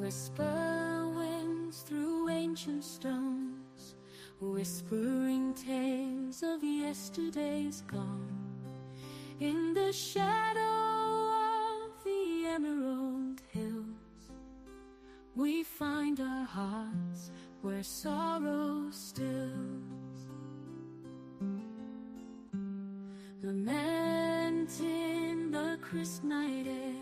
Whisper winds through ancient stones, whispering tales of yesterdays gone. In the shadow of the emerald hills, we find our hearts where sorrow stills. Lamenting the crisp night air,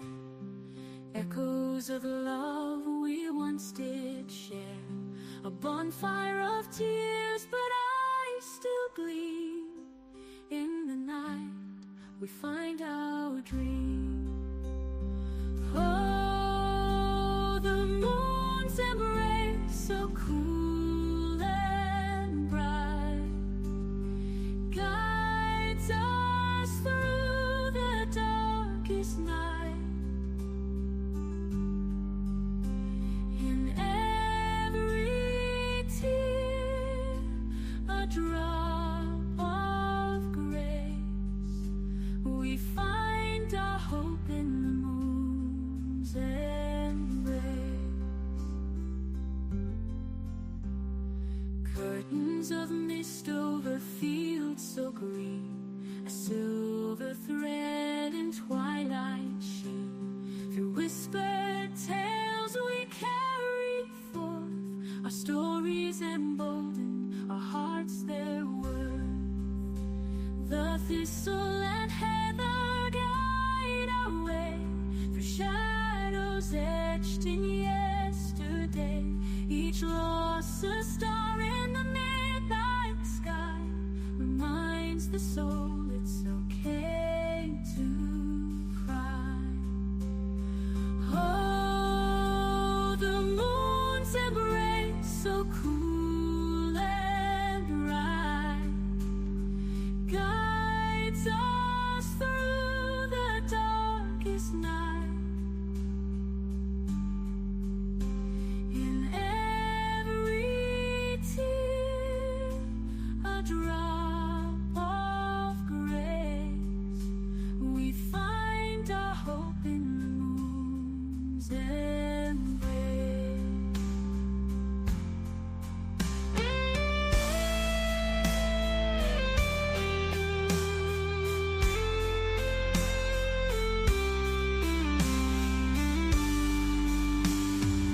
echoes of love we once did share. A bonfire of tears, but I still gleam. In the night we find our dream. Oh, the moon's embrace, so cool and bright, guides us through the darkest night. In every tear, a drop of grace, we find our hope in the moon's embrace. Curtains of mist over fields so green, a silver thread in twilight sheen. Through whispered tales we carry forth, our stories embolden, our hearts their worth. The thistle and heather guide our way, through shadows etched in yesterday. Each loss a star in the midnight sky reminds the soul it's okay to cry. Oh, the moon's embrace, so cool and bright, guides us through the darkest night. In every tear, a drop of grace, we find our hope in the moon's embrace.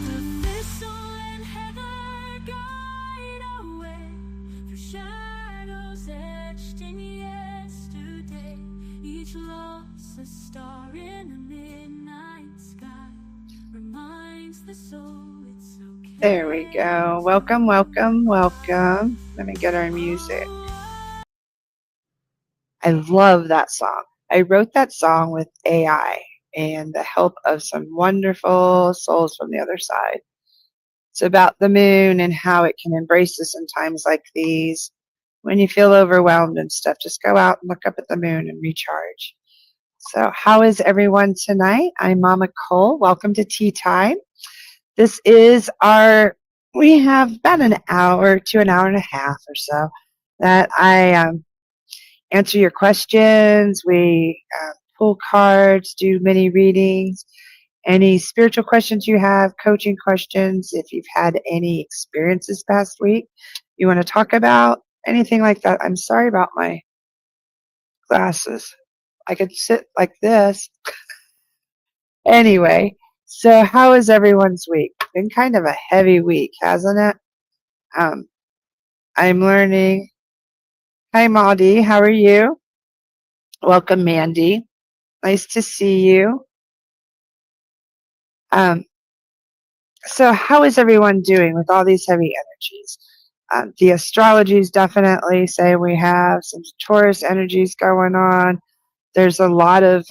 The thistle and heather guide our way, through shadows etched in yesterday. Each loss a star in a midnight sky reminds the soul it's okay. There we go. Welcome, welcome, welcome. Let me get our music. I love that song. I wrote that song with AI and the help of some wonderful souls from the other side. It's about the moon and how it can embrace us in times like these. When you feel overwhelmed and stuff, just go out and look up at the moon and recharge. So how is everyone tonight? I'm Mama Cole. Welcome to Tea Time. This is we have about an hour to an hour and a half or so that I answer your questions. We pull cards, do mini readings, any spiritual questions you have, coaching questions, if you've had any experiences past week you want to talk about, anything like that. I'm sorry about my glasses. I could sit like this. Anyway, so how is everyone's week? Been kind of a heavy week, hasn't it? I'm learning. Hi, Maudie. How are you? Welcome, Mandy. Nice to see you. So how is everyone doing with all these heavy energies? The astrologies definitely say we have some Taurus energies going on. There's a lot of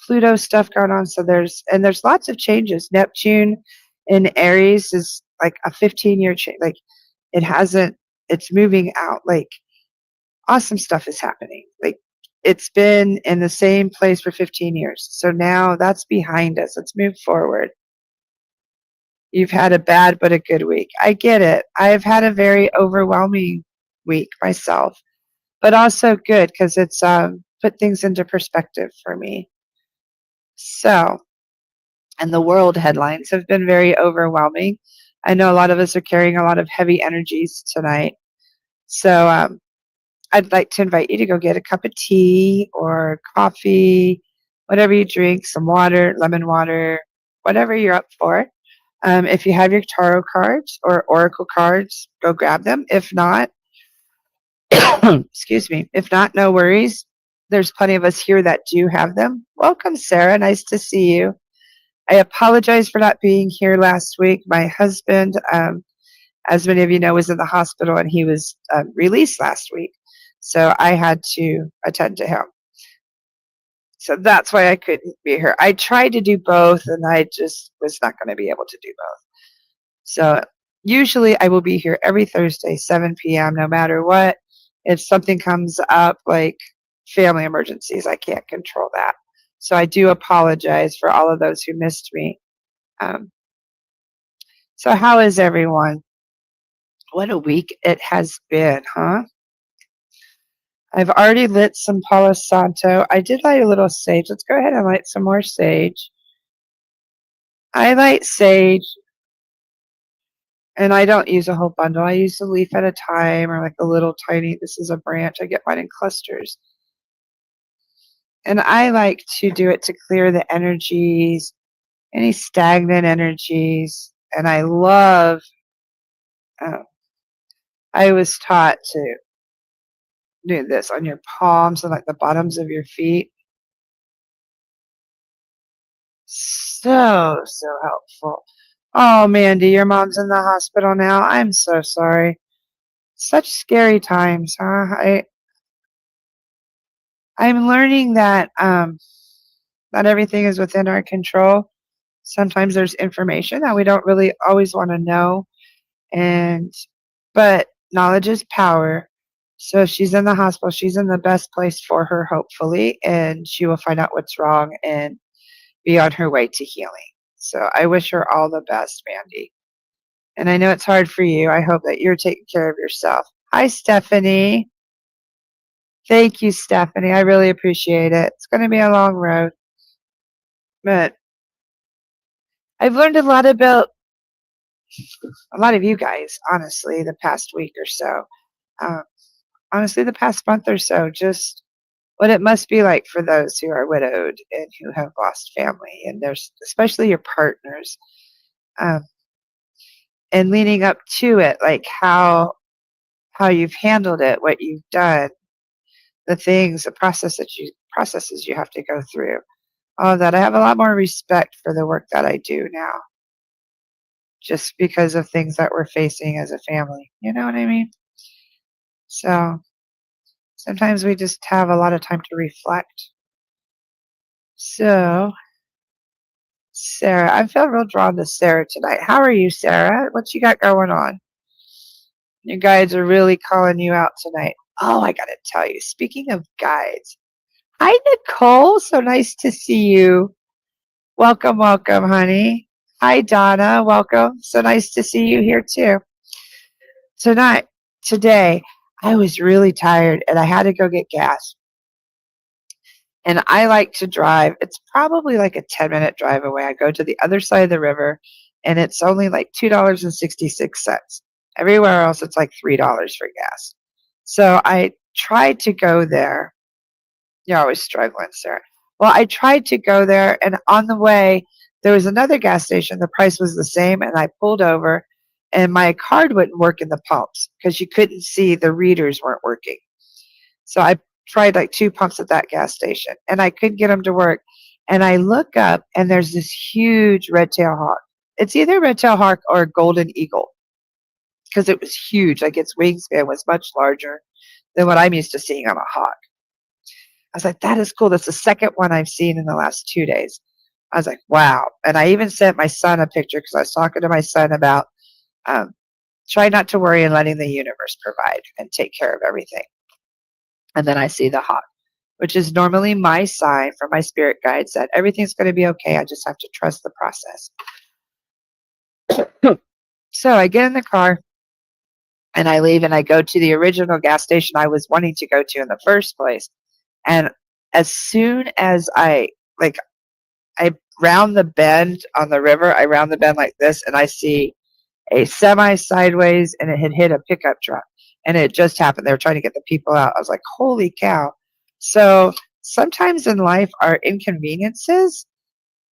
Pluto stuff going on. So there's lots of changes. Neptune in Aries is like a 15-year change. Like it's moving out. Like awesome stuff is happening. Like it's been in the same place for 15 years. So now that's behind us. Let's move forward. You've had a bad but a good week. I get it. I've had a very overwhelming week myself, but also good because it's put things into perspective for me. So and the world headlines have been very overwhelming. I know a lot of us are carrying a lot of heavy energies tonight. So I'd like to invite you to go get a cup of tea or coffee, whatever you drink, some water, lemon water, whatever you're up for. If you have your tarot cards or oracle cards, go grab them. If not, excuse me, if not, no worries. There's plenty of us here that do have them. Welcome, Sarah. Nice to see you. I apologize for not being here last week. My husband, as many of you know, was in the hospital and he was released last week. So I had to attend to him. So that's why I couldn't be here. I tried to do both and I just was not going to be able to do both. So usually I will be here every Thursday, 7 p.m., no matter what. If something comes up like family emergencies, I can't control that. So I do apologize for all of those who missed me. So how is everyone? What a week it has been, huh? I've already lit some Palo Santo. I did light a little sage. Let's go ahead and light some more sage. I light sage, and I don't use a whole bundle. I use a leaf at a time or like a little tiny, this is a branch. I get mine in clusters. And I like to do it to clear the energies, any stagnant energies. And I love, I was taught to do this on your palms and like the bottoms of your feet. So helpful. Oh, Mandy, your mom's in the hospital now. I'm so sorry. Such scary times, huh? I'm learning that not everything is within our control. Sometimes there's information that we don't really always want to know, but knowledge is power. So if she's in the hospital, she's in the best place for her, hopefully, and she will find out what's wrong and be on her way to healing. So I wish her all the best, Mandy. And I know it's hard for you. I hope that you're taking care of yourself. Hi, Stephanie. Thank you, Stephanie. I really appreciate it. It's going to be a long road. But I've learned a lot about a lot of you guys, honestly, the past week or so. Honestly, the past month or so, just what it must be like for those who are widowed and who have lost family, and there's especially your partners. And leading up to it, like how you've handled it, what you've done, the things, the processes you have to go through. All of that. I have a lot more respect for the work that I do now, just because of things that we're facing as a family. You know what I mean? So sometimes we just have a lot of time to reflect. So, Sarah, I feel real drawn to Sarah tonight. How are you, Sarah? What you got going on? You guides are really calling you out tonight. Oh, I got to tell you, speaking of guides, hi, Nicole. So nice to see you. Welcome, honey. Hi, Donna. Welcome. So nice to see you here, too. Today, I was really tired, and I had to go get gas. And I like to drive. It's probably like a 10-minute drive away. I go to the other side of the river, and it's only like $2.66. Everywhere else, it's like $3 for gas. So I tried to go there. You're always struggling, Sarah. Well, I tried to go there, and on the way, there was another gas station. The price was the same, and I pulled over, and my card wouldn't work in the pumps because you couldn't see, the readers weren't working. So I tried like 2 pumps at that gas station, and I couldn't get them to work. And I look up, and there's this huge red-tailed hawk. It's either red-tailed hawk or a golden eagle because it was huge. Like its wingspan was much larger than what I'm used to seeing on a hawk. I was like, that is cool. That's the second one I've seen in the last 2 days. I was like, wow. And I even sent my son a picture because I was talking to my son about try not to worry and letting the universe provide and take care of everything. And then I see the hawk, which is normally my sign from my spirit guides that everything's going to be okay. I just have to trust the process. So I get in the car and I leave and I go to the original gas station I was wanting to go to in the first place. And as soon as I I round the bend on the river. I round the bend like this, and I see a semi sideways, and it had hit a pickup truck. And it just happened. They were trying to get the people out. I was like, holy cow. So sometimes in life, our inconveniences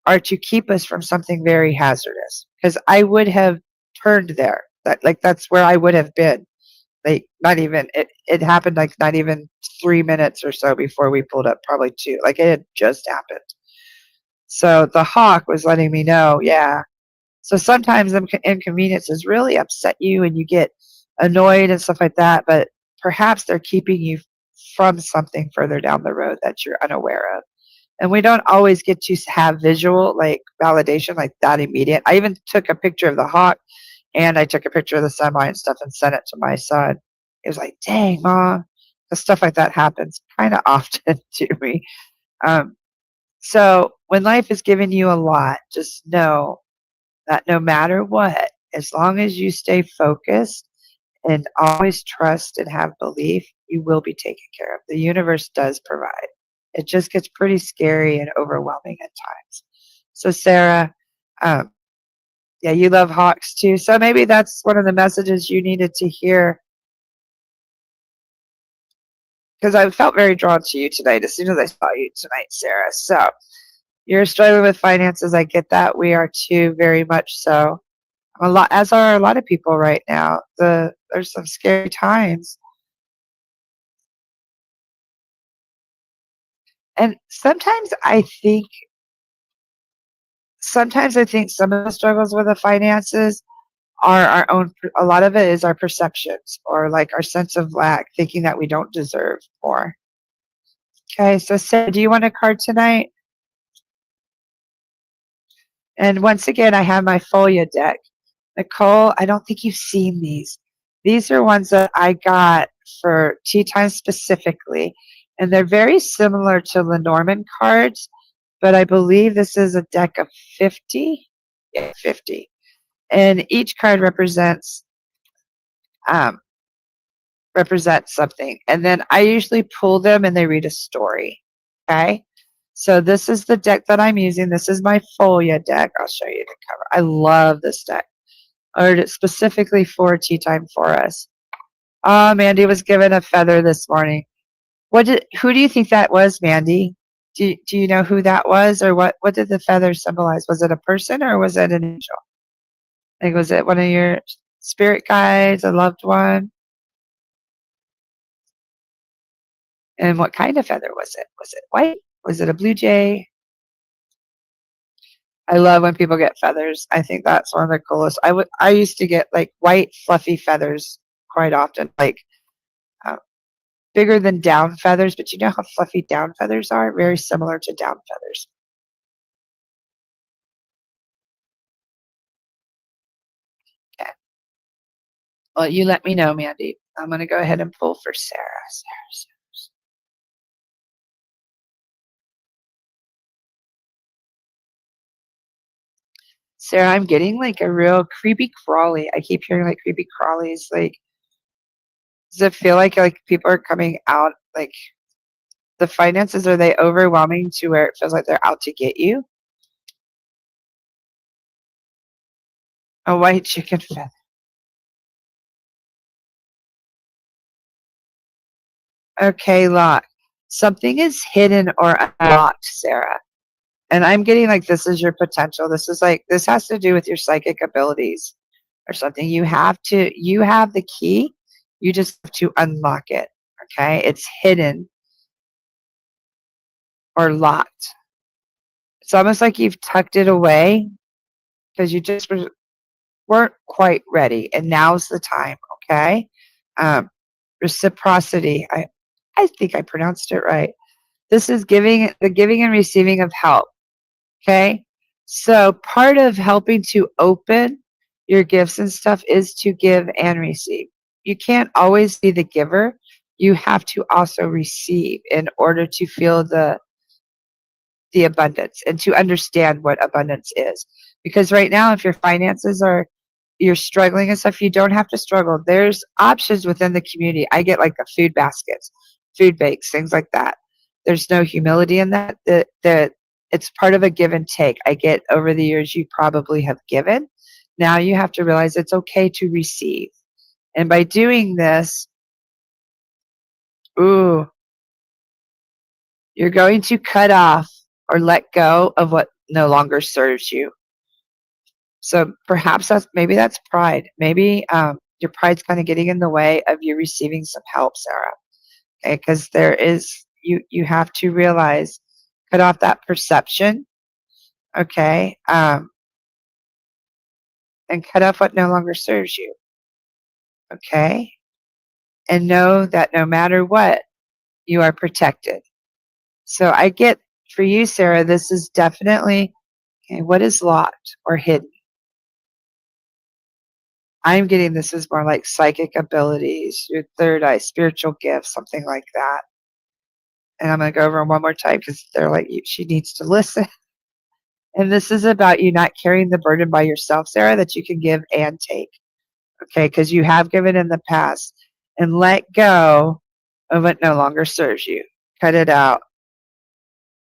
are to keep us from something very hazardous. Because I would have turned there. That's where I would have been. Like not even it happened like not even 3 minutes or so before we pulled up, probably two. Like it had just happened. So the hawk was letting me know, yeah. So sometimes inconveniences really upset you and you get annoyed and stuff like that, but perhaps they're keeping you from something further down the road that you're unaware of. And we don't always get to have visual like validation like that immediate. I even took a picture of the hawk and I took a picture of the semi and stuff and sent it to my son. He was like, dang, mom. The stuff like that happens kind of often to me. Um, so when life is giving you a lot, just know that no matter what, as long as you stay focused and always trust and have belief, you will be taken care of. The universe does provide. It just gets pretty scary and overwhelming at times. So, Sarah, um, yeah, you love hawks too. So maybe that's one of the messages you needed to hear because I felt very drawn to you tonight as soon as I saw you tonight, Sarah. So you're struggling with finances. I get that. We are too, very much so. A lot, as are a lot of people right now. There's some scary times, and sometimes I think some of the struggles with the finances are our own. A lot of it is our perceptions or like our sense of lack, thinking that we don't deserve more. Okay, so Sarah, do you want a card tonight? And once again, I have my Folia deck. Nicole, I don't think you've seen these. These are ones that I got for tea time specifically, and they're very similar to Lenormand cards, but I believe this is a deck of 50. Yeah, 50. And each card um, represents something. And then I usually pull them and they read a story. Okay. So this is the deck that I'm using. This is my Folia deck. I'll show you the cover. I love this deck. Ordered it specifically for tea time for us. Mandy was given a feather this morning. Who do you think that was, Mandy? Do you know who that was, or what did the feather symbolize? Was it a person or was it an angel? Like, was it one of your spirit guides, a loved one? And what kind of feather was it? Was it white? Was it a blue jay? I love when people get feathers. I think that's one of the coolest. I used to get like white fluffy feathers quite often, like uh, bigger than down feathers. But you know how fluffy down feathers are? Very similar to down feathers. Okay. Well, you let me know, Mandy. I'm going to go ahead and pull for Sarah. Sarah, I'm getting like a real creepy crawly. I keep hearing like creepy crawlies. Like, does it feel like people are coming out? Like, the finances, are they overwhelming to where it feels like they're out to get you? A white chicken feather. Okay, lock. Something is hidden or unlocked, Sarah. And I'm getting like this is your potential. This has to do with your psychic abilities or something. You have the key. You just have to unlock it. Okay. It's hidden or locked. It's almost like you've tucked it away because you just weren't quite ready. And now's the time. Okay. Um, reciprocity. I think I pronounced it right. This is the giving and receiving of help. Okay. So part of helping to open your gifts and stuff is to give and receive. You can't always be the giver. You have to also receive in order to feel the abundance and to understand what abundance is. Because right now, if your finances you're struggling and stuff, you don't have to struggle. There's options within the community. I get like the food baskets, food bakes, things like that. There's no humility in that. it's part of a give and take. I get over the years you probably have given. Now you have to realize it's okay to receive. And by doing this, ooh, you're going to cut off or let go of what no longer serves you. So perhaps that's pride. Maybe your pride's kind of getting in the way of you receiving some help, Sarah. Okay, because you have to realize, cut off that perception. Okay, and cut off what no longer serves you. Okay, and know that no matter what, you are protected. So I get for you, Sarah, this is definitely okay. What is locked or hidden? I'm getting this is more like psychic abilities, your third eye, spiritual gifts, something like that. And I'm going to go over them one more time because they're like, she needs to listen. And this is about you not carrying the burden by yourself, Sarah, that you can give and take. Okay, because you have given in the past. And let go of what no longer serves you. Cut it out.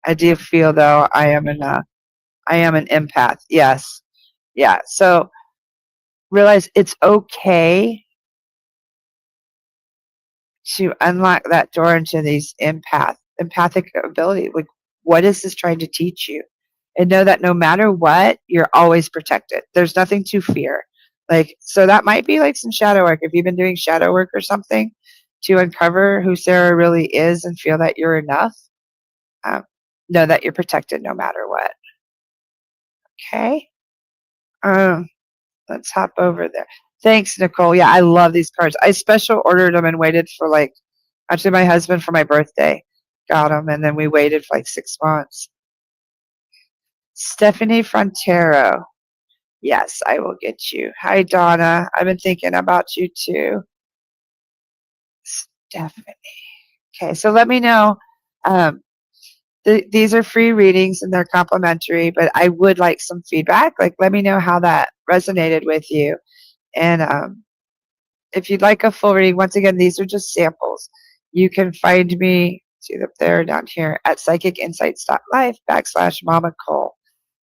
I do feel though I am an empath. Yes. Yeah. So realize it's okay to unlock that door into these empathic ability. Like, what is this trying to teach you? And know that no matter what, you're always protected. There's nothing to fear. Like, so that might be like some shadow work. If you've been doing shadow work or something to uncover who Sarah really is and feel that you're enough, know that you're protected no matter what. Okay. Let's hop over there. Thanks, Nicole. Yeah, I love these cards. I special ordered them and waited for actually my husband for my birthday got them, and then we waited for like 6 months. Stephanie Frontero. Yes, I will get you. Hi, Donna. I've been thinking about you too. Stephanie. Okay, so let me know. These are free readings and they're complimentary, but I would like some feedback. Like, let me know how that resonated with you. And if you'd like a full reading, once again, these are just samples. You can find me, see up there, down here, at psychicinsights.life/Mama Cole.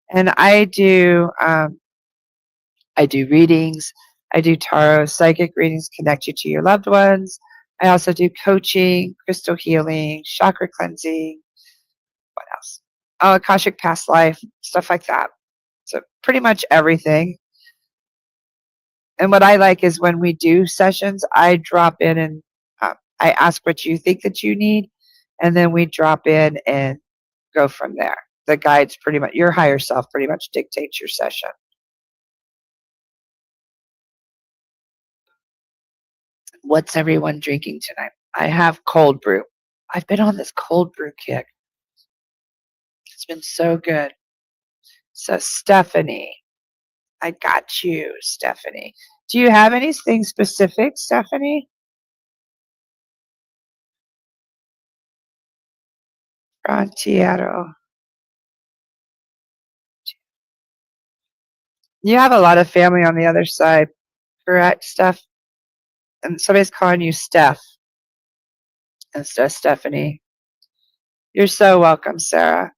And I do readings. I do tarot, psychic readings, connect you to your loved ones. I also do coaching, crystal healing, chakra cleansing. What else? Oh, Akashic past life, stuff like that. So pretty much everything. And what I like is when we do sessions, I drop in and I ask what you think that you need, and then we drop in and go from there. The guides pretty much, your higher self pretty much dictates your session. What's everyone drinking tonight? I have cold brew. I've been on this cold brew kick. It's been so good. So Stephanie, I got you, Stephanie. Do you have anything specific, Stephanie? Frontiero. You have a lot of family on the other side, correct, Steph? And somebody's calling you Steph instead of Stephanie. You're so welcome, Sarah.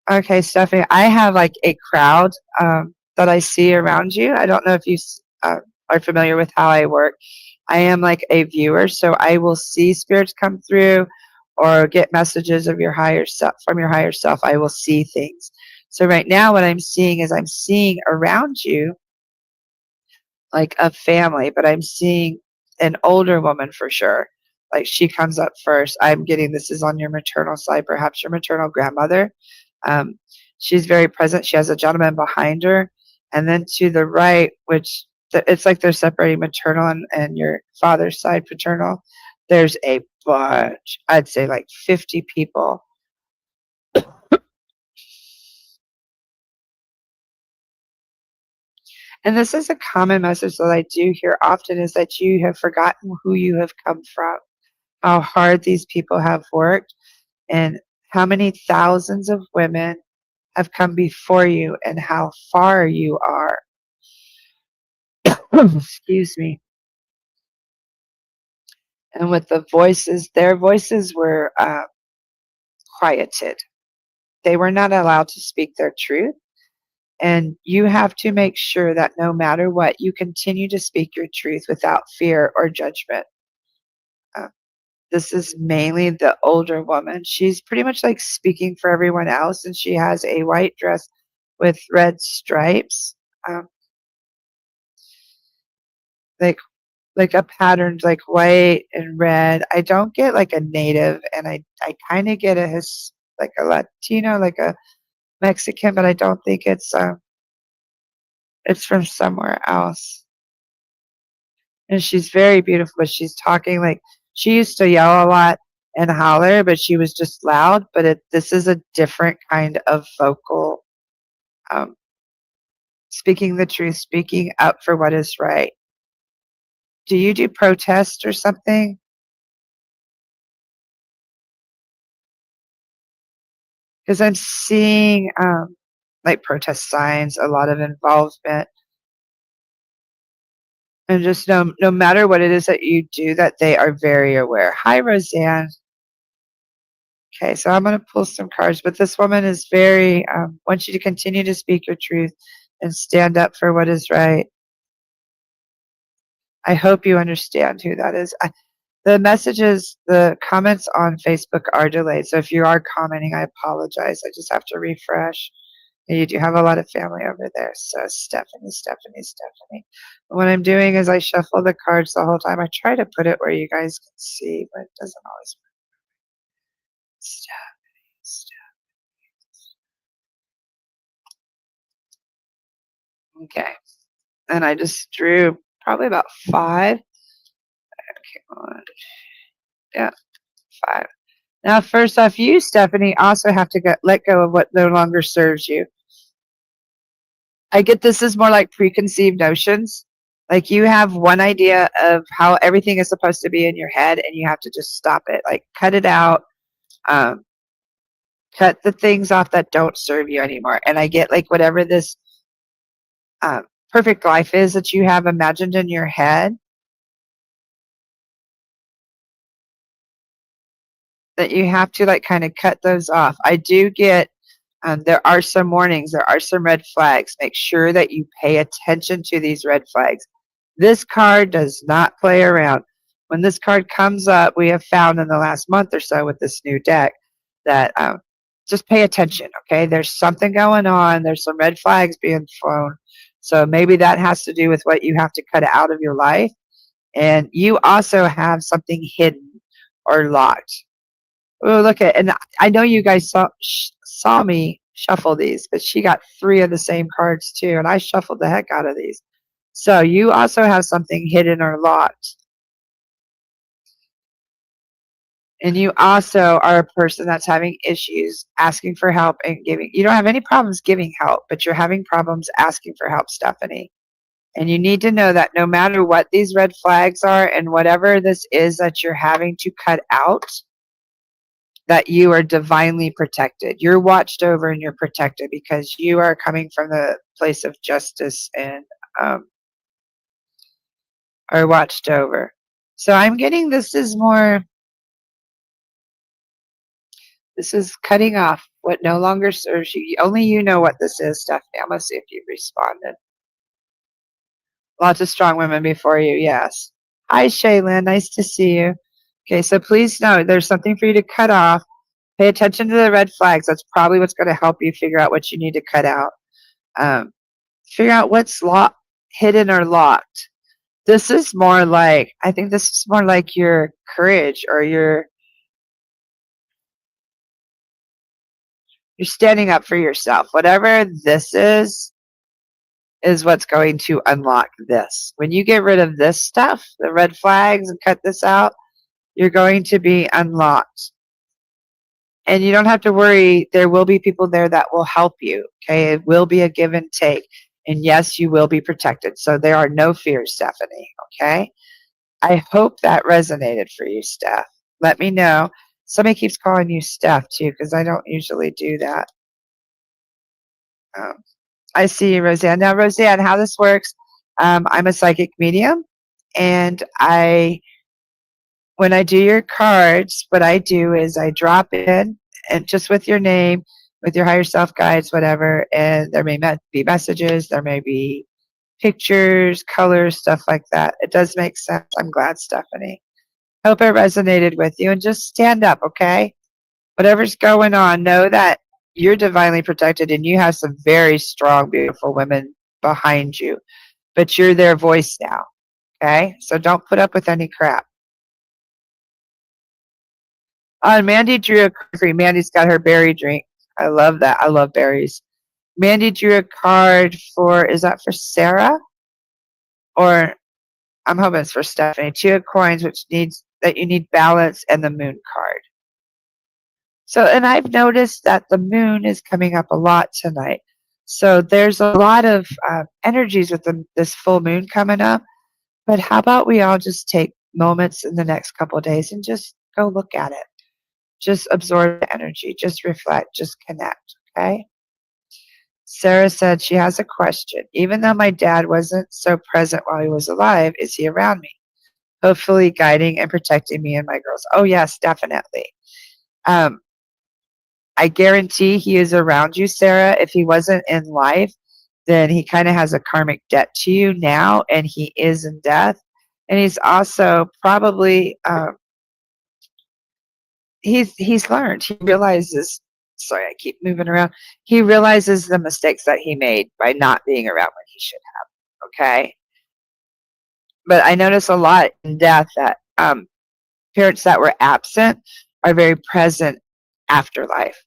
Okay, Stephanie, I have like a crowd that I see around you. I don't know if you are familiar with how I work. I am like a viewer, so I will see spirits come through or get messages of your higher self from your higher self. I will see things. So right now what I'm seeing is I'm seeing around you like a family, but I'm seeing an older woman for sure. Like she comes up first. I'm getting this is on your maternal side, perhaps your maternal grandmother. Um, she's very present. She has a gentleman behind her. And then to the right, which it's like they're separating maternal and your father's side paternal. There's a bunch, I'd say like 50 people. And this is a common message that I do hear often is that you have forgotten who you have come from, how hard these people have worked, and how many thousands of women have come before you and how far you are. Excuse me. And with the voices, their voices were quieted. They were not allowed to speak their truth. And you have to make sure that no matter what, you continue to speak your truth without fear or judgment. Uh, this is mainly the older woman. She's pretty much like speaking for everyone else, and she has a white dress with red stripes, um, like a patterned like white and red. I don't get like a native, and I kind of get like a Latino, like a Mexican, but I don't think it's from somewhere else. And she's very beautiful, but she's talking like she used to yell a lot and holler, but she was just loud. But this is a different kind of vocal, um, speaking the truth, speaking up for what is right. Do you do protest or something? Because I'm seeing like protest signs, a lot of involvement, and just no matter what it is that you do, that they are very aware. Hi, Roseanne. Okay, so I'm going to pull some cards, but this woman is very, wants you to continue to speak your truth and stand up for what is right. I hope you understand who that is. The messages, the comments on Facebook are delayed, so if you are commenting, I apologize. I just have to refresh. And you do have a lot of family over there. So Stephanie. What I'm doing is I shuffle the cards the whole time. I try to put it where you guys can see, but it doesn't always work. Stephanie. Okay. And I just drew probably about 5. Okay, 1, yeah, 5. Now, first off, you, Stephanie, also have to let go of what no longer serves you. I get this is more like preconceived notions. Like you have one idea of how everything is supposed to be in your head, and you have to just stop it. Like cut it out. Um, cut the things off that don't serve you anymore. And I get like whatever this perfect life is that you have imagined in your head, that you have to like kind of cut those off. I do get there are some warnings, there are some red flags. Make sure that you pay attention to these red flags. This card does not play around. When this card comes up, we have found in the last month or so with this new deck that just pay attention, okay? There's something going on. There's some red flags being thrown. So maybe that has to do with what you have to cut out of your life. And you also have something hidden or locked. Oh, look at, and I know you guys saw me shuffle these, but she got 3 of the same cards too, and I shuffled the heck out of these. So you also have something hidden or locked. And you also are a person that's having issues asking for help and giving. You don't have any problems giving help, but you're having problems asking for help, Stephanie. And you need to know that no matter what these red flags are and whatever this is that you're having to cut out, that you are divinely protected. You're watched over and you're protected because you are coming from the place of justice and are watched over. So I'm getting this is cutting off what no longer serves you. Only you know what this is, Stephanie. I'm going to see if you've responded. Lots of strong women before you, yes. Hi, Shaylin. Nice to see you. Okay, so please know there's something for you to cut off. Pay attention to the red flags. That's probably what's going to help you figure out what you need to cut out. Figure out what's hidden or locked. This is more like, I think this is more like your courage or you're standing up for yourself. Whatever this is what's going to unlock this. When you get rid of this stuff, the red flags, and cut this out, you're going to be unlocked. And you don't have to worry. There will be people there that will help you. Okay. It will be a give and take. And yes, you will be protected. So there are no fears, Stephanie. Okay. I hope that resonated for you, Steph. Let me know. Somebody keeps calling you Steph too, because I don't usually do that. I see you, Roseanne. Now, Roseanne, how this works, I'm a psychic medium, and I when I do your cards, what I do is I drop in and just with your name, with your higher self guides, whatever, and there may be messages, there may be pictures, colors, stuff like that. It does make sense. I'm glad, Stephanie. Hope it resonated with you and just stand up, okay? Whatever's going on, know that you're divinely protected and you have some very strong, beautiful women behind you, but you're their voice now, okay? So don't put up with any crap. And Mandy drew a card for you. Mandy's got her berry drink. I love that. I love berries. Mandy drew a card for, is that for Sarah? Or I'm hoping it's for Stephanie. Two of coins, which needs that you need balance, and the moon card. So, and I've noticed that the moon is coming up a lot tonight. So there's a lot of energies with this full moon coming up. But how about we all just take moments in the next couple of days and just go look at it. Just absorb the energy. Just reflect. Just connect. Okay? Sarah said she has a question. Even though my dad wasn't so present while he was alive, is he around me? Hopefully guiding and protecting me and my girls. Oh, yes, definitely. I guarantee he is around you, Sarah. If he wasn't in life, then he kind of has a karmic debt to you now, and he is in death. And he's also probably he's learned. He realizes. Sorry, I keep moving around. He realizes the mistakes that he made by not being around when he should have. Okay, but I notice a lot in death that parents that were absent are very present afterlife.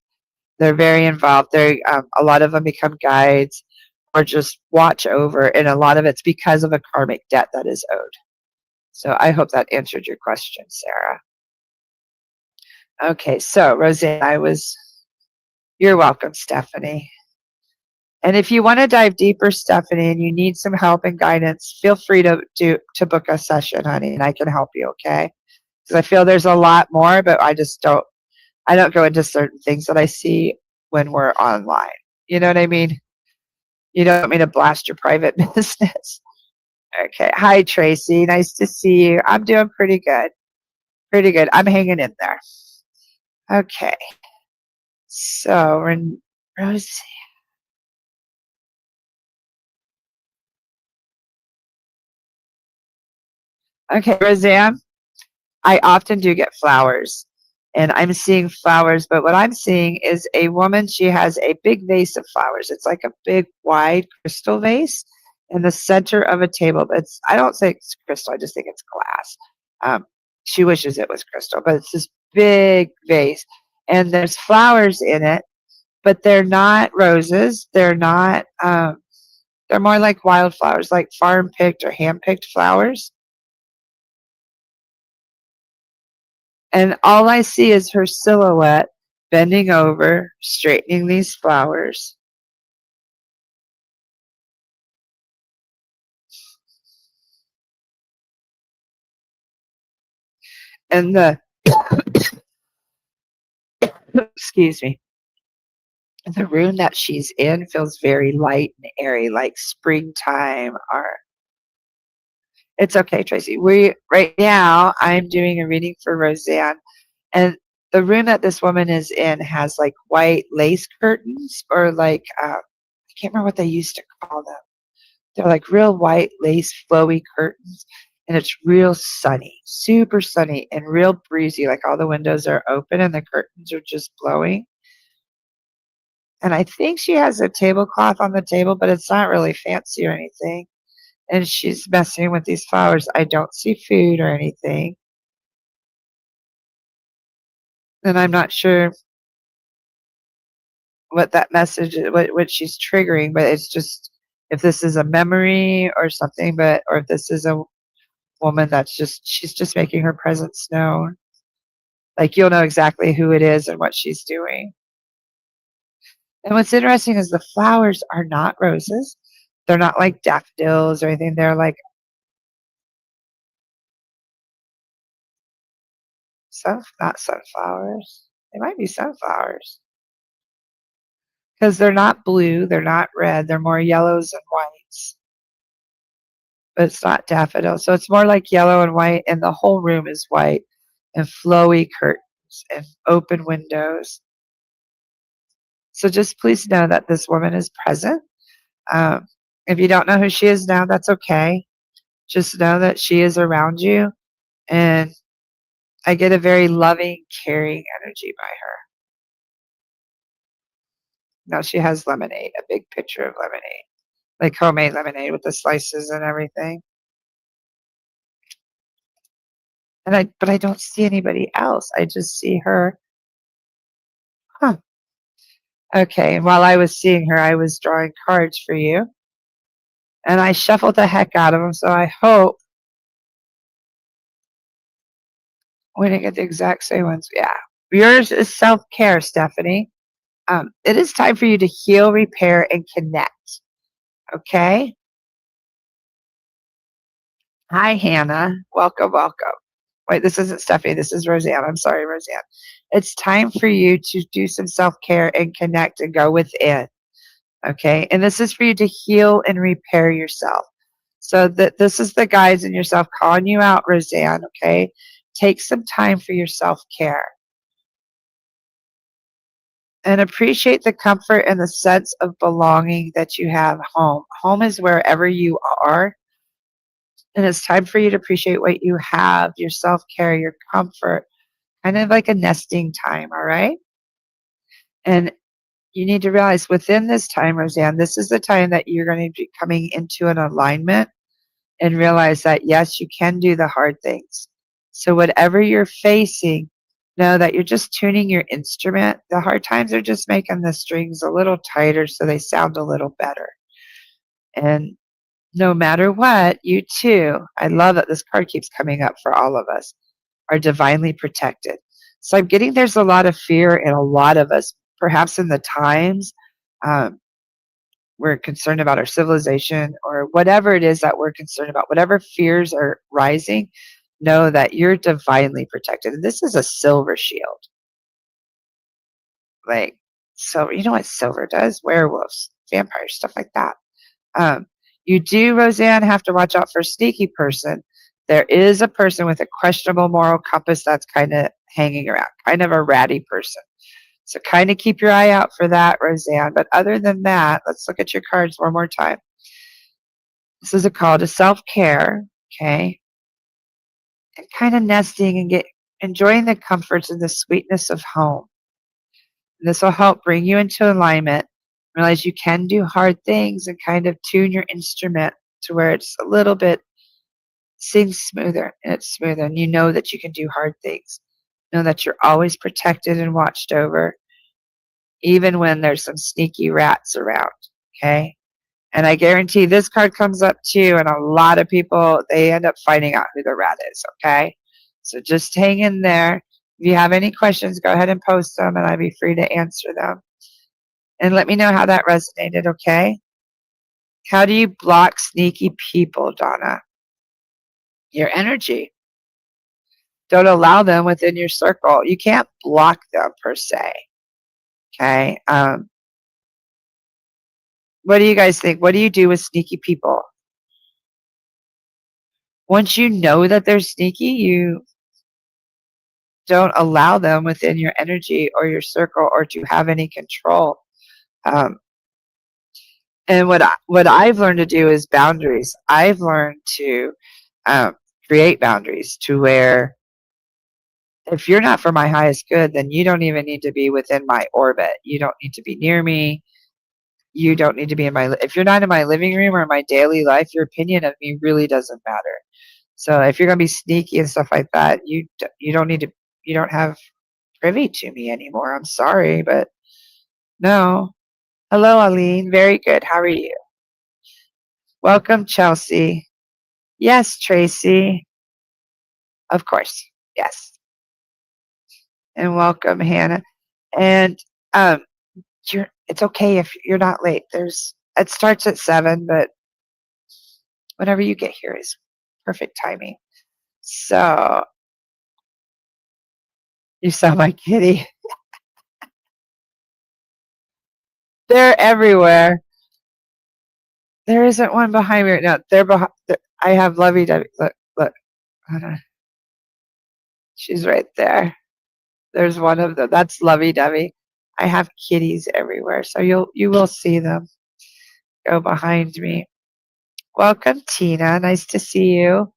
They're very involved. They a lot of them become guides or just watch over, and a lot of it's because of a karmic debt that is owed. So I hope that answered your question, Sarah. Okay, so Roseanne, you're welcome, Stephanie. And if you want to dive deeper, Stephanie, and you need some help and guidance, feel free to book a session, honey, and I can help you, okay? Because I feel there's a lot more, but I don't go into certain things that I see when we're online. You know what I mean? You don't want me to blast your private business. Okay. Hi, Tracy. Nice to see you. I'm doing pretty good. Pretty good. I'm hanging in there. Okay. So, Rosie. Okay, Roseanne, I often do get flowers. And I'm seeing flowers, but what I'm seeing is a woman. She has a big vase of flowers. It's like a big, wide crystal vase in the center of a table. But I don't think it's crystal. I just think it's glass. She wishes it was crystal, but it's this big vase, and there's flowers in it, but they're not roses. They're not. They're more like wildflowers, like farm picked or hand picked flowers. And all I see is her silhouette bending over, straightening these flowers. And excuse me, the room that she's in feels very light and airy, like springtime or it's okay, Tracy. Right now I'm doing a reading for Roseanne, and the room that this woman is in has like white lace curtains or like I can't remember what they used to call them. They're like real white lace flowy curtains, and it's real sunny, super sunny and real breezy. Like all the windows are open and the curtains are just blowing. And I think she has a tablecloth on the table, but it's not really fancy or anything. And she's messing with these flowers. I don't see food or anything. And I'm not sure what that message is, what she's triggering, but it's just if this is a memory or something, or if this is a woman she's just making her presence known. Like you'll know exactly who it is and what she's doing. And what's interesting is the flowers are not roses. They're not like daffodils or anything. They're like not sunflowers. They might be sunflowers. Because they're not blue, they're not red, they're more yellows and whites. But it's not daffodil. So it's more like yellow and white, and the whole room is white. and flowy curtains and open windows. So just please know that this woman is present. Um, if you don't know who she is now, that's okay. Just know that she is around you, and I get a very loving, caring energy by her. Now she has lemonade, a big picture of lemonade, like homemade lemonade with the slices and everything. But I don't see anybody else. I just see her. Huh. Okay. And while I was seeing her, I was drawing cards for you, and I shuffled the heck out of them. So I hope we didn't get the exact same ones. Yeah. Yours is self-care, Stephanie. It is time for you to heal, repair, and connect. Okay. Hi, Hannah. Welcome, welcome. Wait, this isn't Stephanie. This is Roseanne. I'm sorry, Roseanne. It's time for you to do some self-care and connect and go within. Okay. And this is for you to heal and repair yourself. So that this is the guides in yourself calling you out, Roseanne. Okay. Take some time for your self-care and appreciate the comfort and the sense of belonging that you have home. Home is wherever you are. And it's time for you to appreciate what you have, your self-care, your comfort, kind of like a nesting time. All right. And you need to realize within this time, Roseanne, this is the time that you're going to be coming into an alignment and realize that, yes, you can do the hard things. So whatever you're facing, know that you're just tuning your instrument. The hard times are just making the strings a little tighter so they sound a little better. And no matter what, you too, I love that this card keeps coming up for all of us, are divinely protected. So I'm getting there's a lot of fear in a lot of us, perhaps in the times. Um, we're concerned about our civilization or whatever it is that we're concerned about, whatever fears are rising, know that you're divinely protected. And this is a silver shield. Like silver, you know what silver does? Werewolves, vampires, stuff like that. Um, you do, Roseanne, have to watch out for a sneaky person. There is a person with a questionable moral compass that's kind of hanging around, kind of a ratty person. So kind of keep your eye out for that, Roseanne. But other than that, let's look at your cards one more time. This is a call to self-care, okay? And kind of nesting and enjoying the comforts and the sweetness of home. This will help bring you into alignment. Realize you can do hard things and kind of tune your instrument to where it's a little bit sings smoother and it's smoother. And you know that you can do hard things. Know that you're always protected and watched over, even when there's some sneaky rats around. Okay. And I guarantee this card comes up too, and a lot of people, they end up finding out who the rat is. Okay. So just hang in there. If you have any questions, go ahead and post them, and I'll be free to answer them. And let me know how that resonated, okay? How do you block sneaky people, Donna? Your energy. Don't allow them within your circle. You can't block them per se, okay? What do you guys think? What do you do with sneaky people? Once you know that they're sneaky, you don't allow them within your energy or your circle or to have any control. And what I've learned to do is boundaries. I've learned to create boundaries to where if you're not for my highest good, then you don't even need to be within my orbit. You don't need to be near me. You don't need to be in my, if you're not in my living room or my daily life, your opinion of me really doesn't matter. So if you're going to be sneaky and stuff like that, you don't need to, you don't have privy to me anymore. I'm sorry, but no. Hello, Aline. Very good. How are you? Welcome, Chelsea. Yes, Tracy. Of course. Yes. And welcome, Hannah. And it's okay if you're not late. It starts at 7, but whenever you get here is perfect timing. So you saw my kitty. They're everywhere. There isn't one behind me right now. They're behind. I have Lovey Dovey. Look. Hold on. She's right there. There's one of them. That's Lovey Dovey. I have kitties everywhere, so you will see them go behind me. Welcome, Tina. Nice to see you.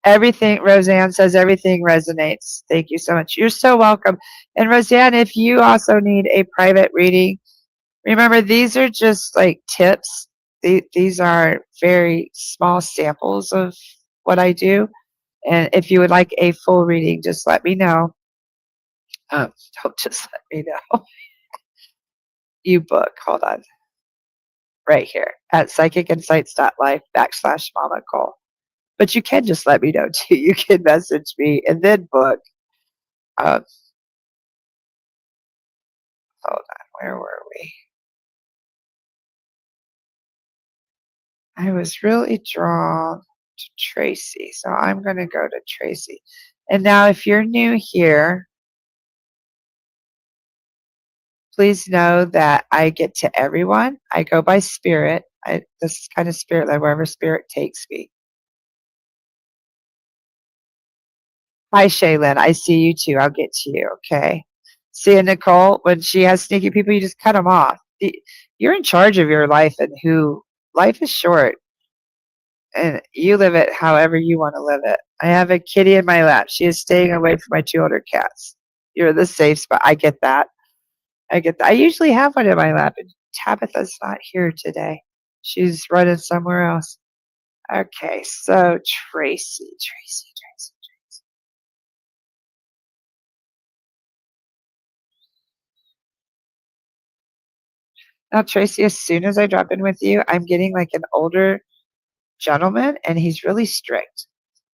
Everything, Roseanne says, everything resonates. Thank you so much. You're so welcome. And Roseanne, if you also need a private reading, remember these are just like tips. These are very small samples of what I do. And if you would like a full reading, just let me know. Don't just let me know. You book. Hold on. Right here at psychicinsights.life/Mama Cole. But you can just let me know too. You can message me and then book. Um, hold on. Where were we? I was really drawn to Tracy. So I'm going to go to Tracy. And now if you're new here, please know that I get to everyone. I go by spirit. This is kind of spirit led, wherever spirit takes me. Hi, Shaylin. I see you too. I'll get to you. Okay. See, Nicole, when she has sneaky people, you just cut them off. You're in charge of your life, and life is short, and you live it however you want to live it. I have a kitty in my lap. She is staying away from my 2 older cats. You're the safe spot. I get that. I usually have one in my lap, and Tabitha's not here today. She's running somewhere else. Okay, so Tracy. Now, Tracy, as soon as I drop in with you, I'm getting like an older gentleman, and he's really strict.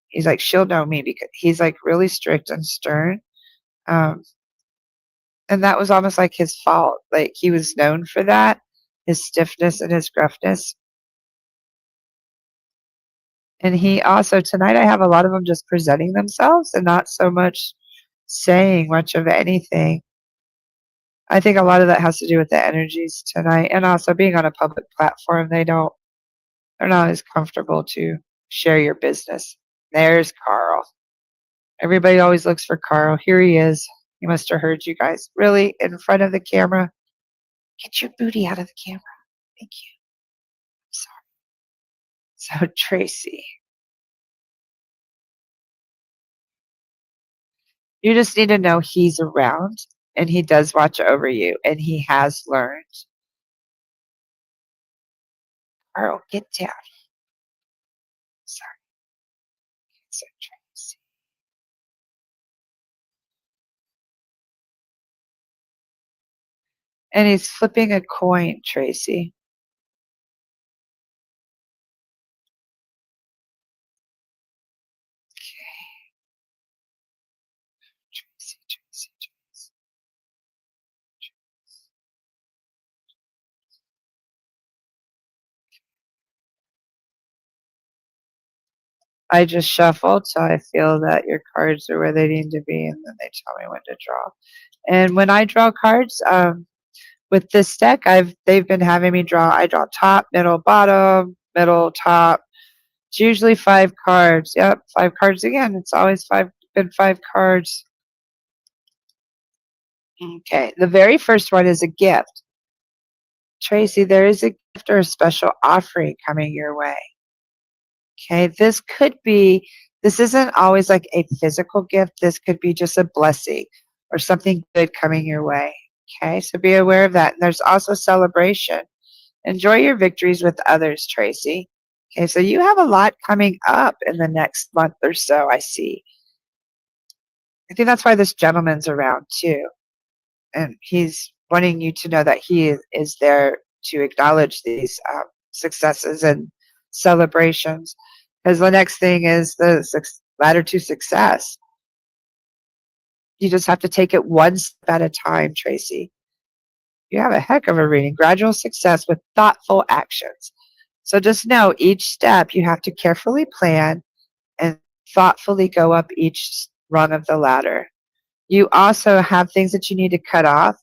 He's like, she'll know me because he's like really strict and stern. Um, and that was almost like his fault. Like he was known for that, his stiffness and his gruffness. And he also, tonight, I have a lot of them just presenting themselves and not so much saying much of anything. I think a lot of that has to do with the energies tonight, and also being on a public platform. They're not as comfortable to share your business. There's Carl. Everybody always looks for Carl. Here he is. He must have heard you guys. Really? In front of the camera? Get your booty out of the camera. Thank you. I'm sorry. So, Tracy, you just need to know he's around and he does watch over you and he has learned. Carl, get down. Sorry. So, Tracy. And he's flipping a coin, Tracy. Tracy. I just shuffle till I feel that your cards are where they need to be, and then they tell me when to draw. And when I draw cards, with this deck, they've been having me draw. I draw top, middle, bottom, middle, top. It's usually 5 cards. Yep, 5 cards again. It's always been 5 cards. Okay, the very first one is a gift. Tracy, there is a gift or a special offering coming your way. Okay, this isn't always like a physical gift. This could be just a blessing or something good coming your way. Okay, so be aware of that. And there's also celebration. Enjoy your victories with others, Tracy. Okay, so you have a lot coming up in the next month or so, I see. I think that's why this gentleman's around too. And he's wanting you to know that he is there to acknowledge these successes and celebrations. Because the next thing is the ladder to success. You just have to take it one step at a time, Tracy. You have a heck of a reading. Gradual success with thoughtful actions. So just know each step you have to carefully plan and thoughtfully go up each rung of the ladder. You also have things that you need to cut off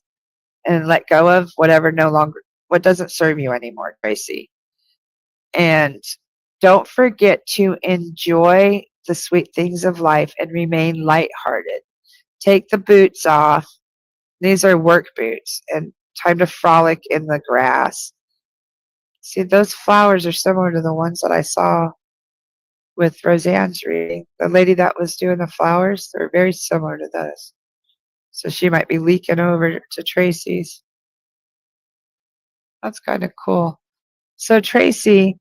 and let go of what doesn't serve you anymore, Tracy. And Don't forget to enjoy the sweet things of life and remain lighthearted. Take the boots off. These are work boots and time to frolic in the grass. See, those flowers are similar to the ones that I saw with Roseanne's reading. The lady that was doing the flowers, they're very similar to those. So she might be leaking over to Tracy's. That's kind of cool. So, Tracy,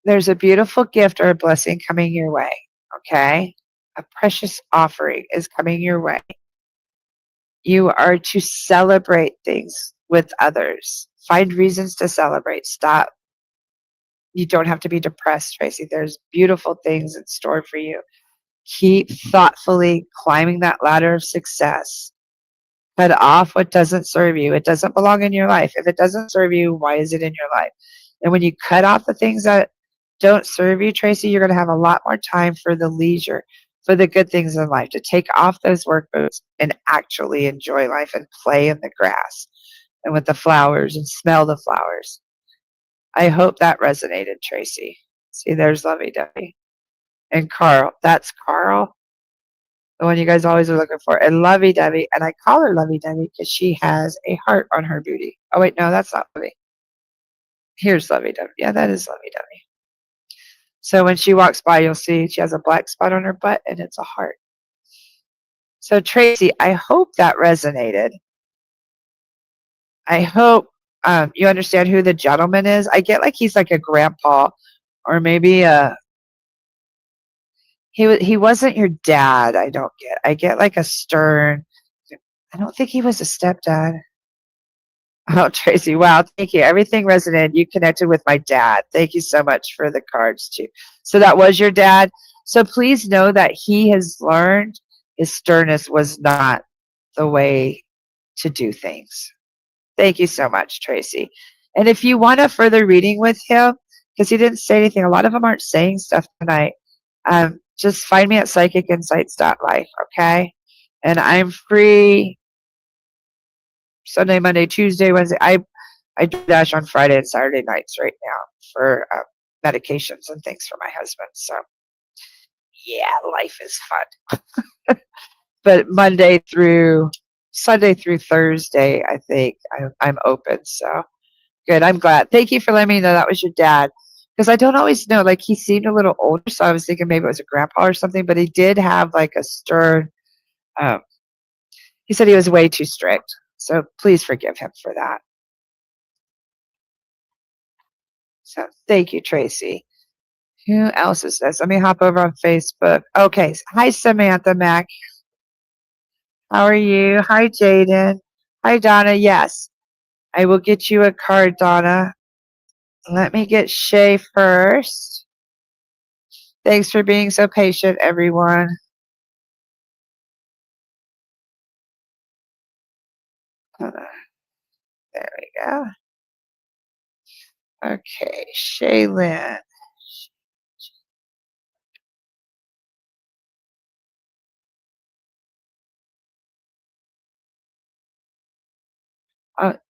there's a beautiful gift or a blessing coming your way, okay? A precious offering is coming your way. You are to celebrate things with others. Find reasons to celebrate. Stop. You don't have to be depressed, Tracy. There's beautiful things in store for you. Keep thoughtfully climbing that ladder of success. Cut off what doesn't serve you. It doesn't belong in your life. If it doesn't serve you, why is it in your life? And when you cut off the things that don't serve you, Tracy, you're going to have a lot more time for the leisure, for the good things in life, to take off those work boots and actually enjoy life and play in the grass and with the flowers and smell the flowers. I hope that resonated, Tracy. See, there's Lovey Dovey. And Carl. That's Carl, the one you guys always are looking for. And Lovey Dovey. And I call her Lovey Dovey because she has a heart on her booty. Oh, wait, no, that's not Lovey. Here's Lovey Dovey. Yeah, that is Lovey Dovey. So when she walks by, you'll see she has a black spot on her butt and it's a heart. So, Tracy, I hope that resonated. I hope you understand who the gentleman is. I get like he's like a grandpa or maybe he wasn't your dad. I get like a stern. I don't think he was a stepdad. Oh, Tracy, wow, thank you. Everything resonated. You connected with my dad. Thank you so much for the cards, too. So that was your dad. So please know that he has learned his sternness was not the way to do things. Thank you so much, Tracy. And if you want a further reading with him, because he didn't say anything, a lot of them aren't saying stuff tonight, just find me at psychicinsights.life, okay? And I'm free Sunday, Monday, Tuesday, Wednesday. I dash on Friday and Saturday nights right now for medications and things for my husband. So, yeah, life is fun. But Sunday through Thursday, I think I'm open. So, good. I'm glad. Thank you for letting me know that was your dad. Because I don't always know. Like, he seemed a little older, so I was thinking maybe it was a grandpa or something. But he did have, like, a stern, um, he said he was way too strict. So please forgive him for that. So thank you, Tracy. Who else is this? Let me hop over on Facebook. Okay. Hi, Samantha Mack. How are you? Hi, Jaden. Hi, Donna. Yes, I will get you a card, Donna. Let me get Shay first. Thanks for being so patient, everyone. There we go. Okay, Shaylin.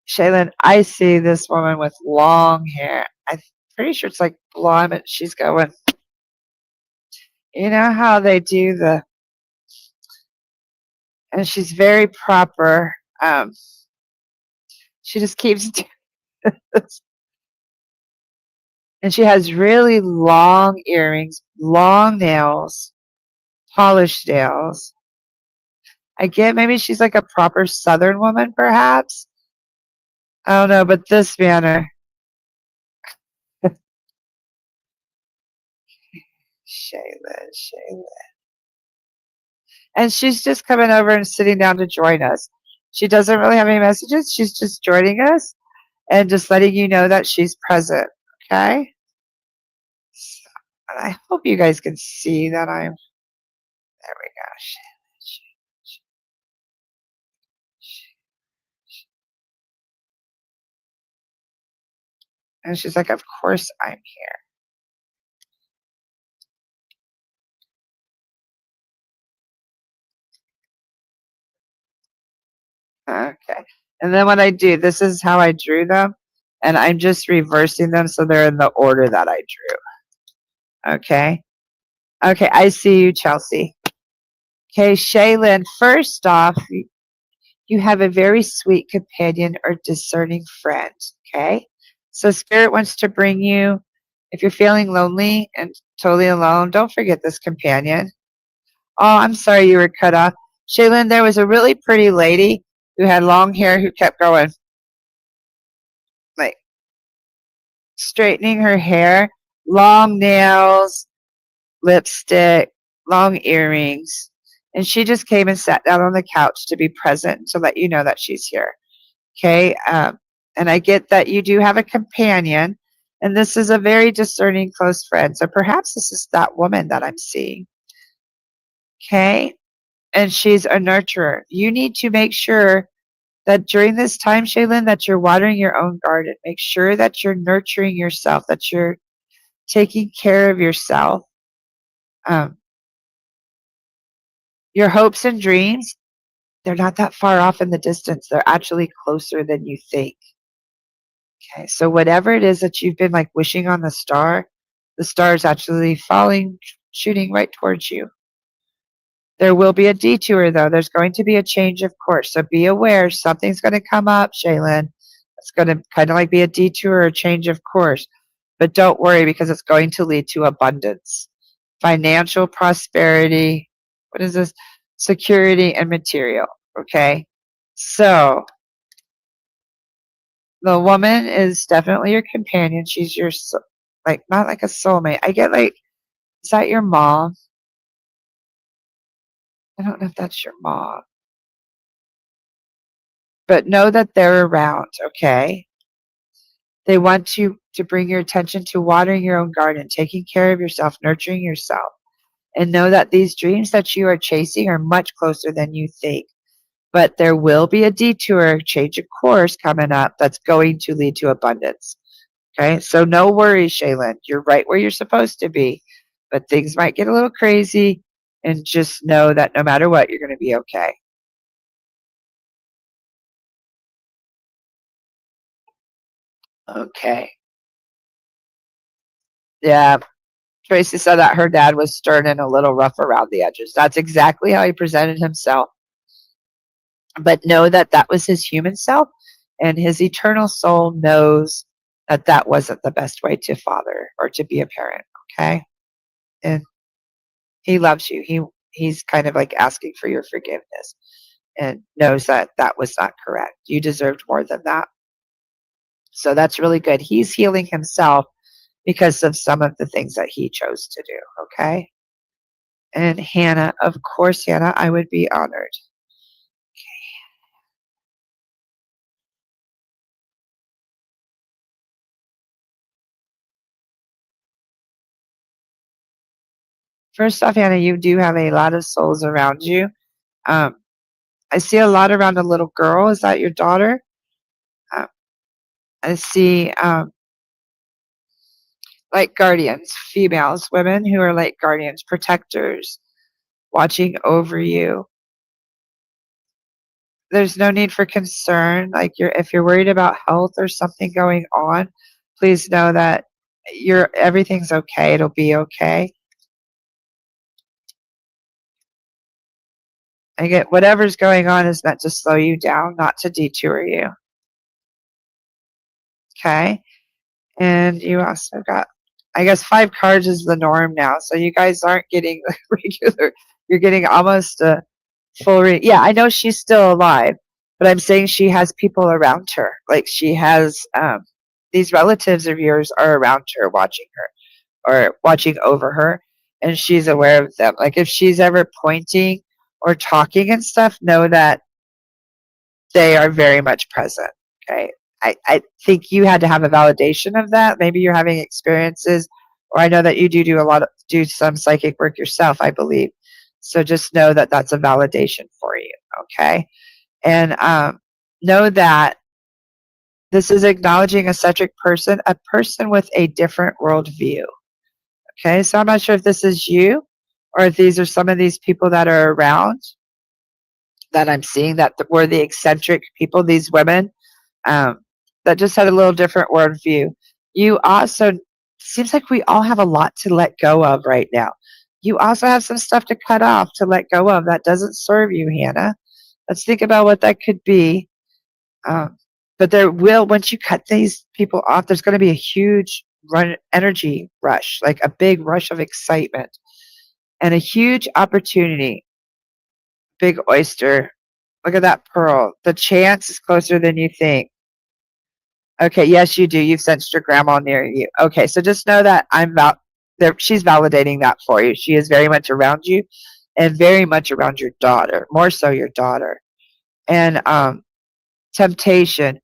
Shaylin, I see this woman with long hair. I'm pretty sure it's like blonde, but she's going, you know how they do and she's very proper. She just keeps doing this. And she has really long earrings, long nails, polished nails. I get maybe she's like a proper Southern woman, perhaps. I don't know, but this manner. Shayla. And she's just coming over and sitting down to join us. She doesn't really have any messages. She's just joining us and just letting you know that she's present. Okay? So, and I hope you guys can see that I'm. There we go. And she's like, of course I'm here. Okay. And then what I do, this is how I drew them. and I'm just reversing them so they're in the order that I drew. Okay. Okay, I see you, Chelsea. Okay, Shaylin, first off, you have a very sweet companion or discerning friend. Okay. So Spirit wants to bring you, if you're feeling lonely and totally alone, don't forget this companion. Oh, I'm sorry you were cut off. Shaylin, there was a really pretty lady who had long hair who kept going, like straightening her hair, long nails, lipstick, long earrings. And she just came and sat down on the couch to be present to let you know that she's here. Okay. And I get that you do have a companion, and this is a very discerning close friend. So perhaps this is that woman that I'm seeing. Okay. And she's a nurturer. You need to make sure that during this time, Shaylin, that you're watering your own garden. Make sure that you're nurturing yourself, that you're taking care of yourself. Um, your hopes and dreams, they're not that far off in the distance. They're actually closer than you think. Okay, so whatever it is that you've been like wishing on the star is actually falling, shooting right towards you. There will be a detour, though. There's going to be a change of course. So be aware something's going to come up, Shaylin. It's going to kind of like be a detour or change of course. But don't worry because it's going to lead to abundance, financial prosperity. What is this? Security and material. Okay. So the woman is definitely your companion. She's your, like, not like a soulmate. I get like, is that your mom? I don't know if that's your mom. But know that they're around, okay? They want you to bring your attention to watering your own garden, taking care of yourself, nurturing yourself. And know that these dreams that you are chasing are much closer than you think. But there will be a detour, change of course coming up that's going to lead to abundance. Okay, so no worries, Shaylin. You're right where you're supposed to be. But things might get a little crazy. And just know that no matter what, you're going to be okay. Okay. Yeah, Tracy said that her dad was stern and a little rough around the edges. That's exactly how he presented himself. But know that that was his human self, and his eternal soul knows that that wasn't the best way to father or to be a parent. Okay, and he loves you. He's kind of like asking for your forgiveness, and knows that that was not correct. You deserved more than that. So that's really good. He's healing himself because of some of the things that he chose to do. Okay. And Hannah, of course, Hannah, I would be honored. First off, Hannah, you do have a lot of souls around you. Um, I see a lot around a little girl. Is that your daughter? Uh, I see like guardians, females, women who are like guardians, protectors, watching over you. There's no need for concern. Like if you're worried about health or something going on, please know that everything's okay. It'll be okay. I get whatever's going on is meant to slow you down, not to detour you. Okay. And you also got, I guess, 5 cards is the norm now. So you guys aren't getting regular, you're getting almost a full yeah, I know she's still alive, but I'm saying she has people around her. Like she has, these relatives of yours are around her, watching her or watching over her, and she's aware of them. Like if she's ever pointing or talking and stuff, know that they are very much present. Okay. I think you had to have a validation of that. Maybe you're having experiences, or I know that you do some psychic work yourself, I believe. So just know that that's a validation for you. Okay. And know that this is acknowledging a centric person, a person with a different worldview. Okay. So I'm not sure if this is you or if these are some of these people that are around that I'm seeing that were the eccentric people, these women. that just had a little different worldview. You also, seems like we all have a lot to let go of right now. You also have some stuff to cut off, to let go of that doesn't serve you, Hannah. Let's think about what that could be. Um, but there will, once you cut these people off, there's going to be a huge energy rush, like a big rush of excitement and a huge opportunity. Big oyster. Look at that pearl. The chance is closer than you think. Okay, yes, you do. You've sensed your grandma near you. Okay, so just know that she's validating that for you. She is very much around you and very much around your daughter, more so your daughter. And temptation,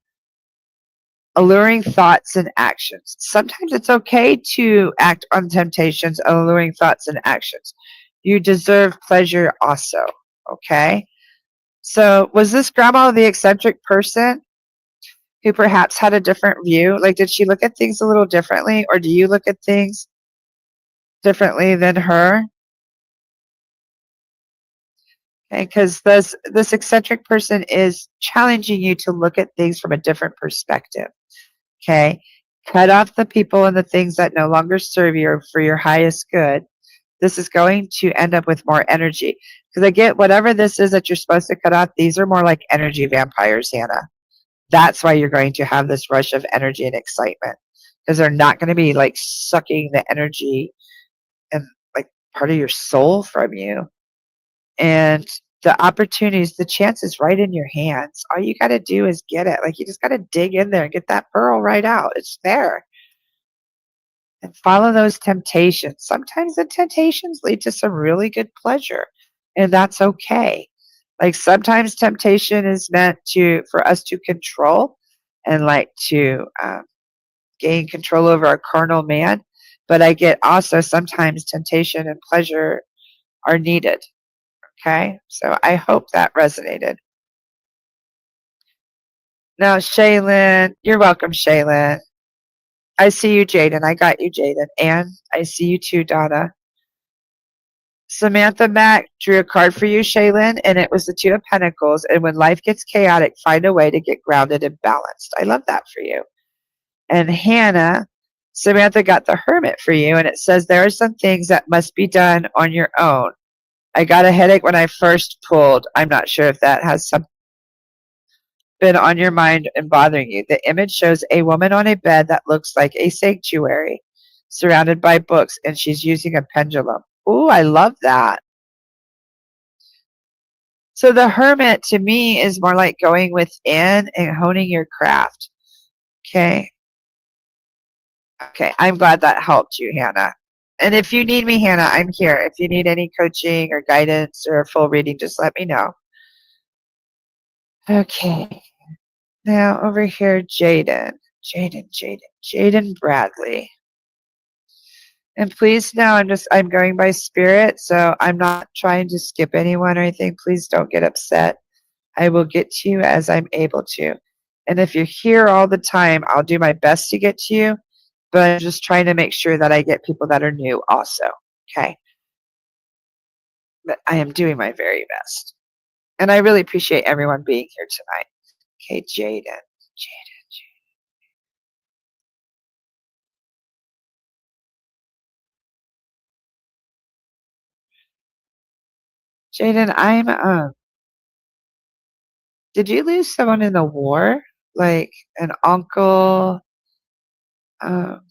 alluring thoughts and actions. Sometimes it's okay to act on temptations, alluring thoughts and actions. You deserve pleasure also, okay? So was this grandma the eccentric person who perhaps had a different view? Like, did she look at things a little differently, or do you look at things differently than her? Okay, because this eccentric person is challenging you to look at things from a different perspective. Okay, cut off the people and the things that no longer serve you or for your highest good. This is going to end up with more energy. Because I get whatever this is that you're supposed to cut off, these are more like energy vampires, Hannah. That's why you're going to have this rush of energy and excitement. Because they're not going to be like sucking the energy and like part of your soul from you. And the opportunities, the chance is right in your hands. All you got to do is get it. Like, you just got to dig in there and get that pearl right out. It's there. And follow those temptations. Sometimes the temptations lead to some really good pleasure, and that's okay. Like, sometimes temptation is meant for us to control and like to gain control over our carnal man. But I get also sometimes temptation and pleasure are needed. Okay, so I hope that resonated. Now, Shaylin, you're welcome, Shaylin. I see you, Jaden. I got you, Jaden. And I see you too, Donna. Samantha Mack drew a card for you, Shaylin, and it was the Two of Pentacles. And when life gets chaotic, find a way to get grounded and balanced. I love that for you. And Hannah, Samantha got the Hermit for you, and it says there are some things that must be done on your own. I got a headache when I first pulled. I'm not sure if that has some been on your mind and bothering you. The image shows a woman on a bed that looks like a sanctuary, surrounded by books, and she's using a pendulum. Ooh, I love that. So the Hermit to me is more like going within and honing your craft. Okay. Okay. I'm glad that helped you, Hannah. And if you need me, Hannah, I'm here. If you need any coaching or guidance or a full reading, just let me know. Okay. Now over here, Jaden Bradley. And please know I'm going by spirit, so I'm not trying to skip anyone or anything. Please don't get upset. I will get to you as I'm able to. And if you're here all the time, I'll do my best to get to you, but I'm just trying to make sure that I get people that are new also. Okay. But I am doing my very best. And I really appreciate everyone being here tonight. Okay, Jaden. Jaden, did you lose someone in the war? Like an uncle? Um,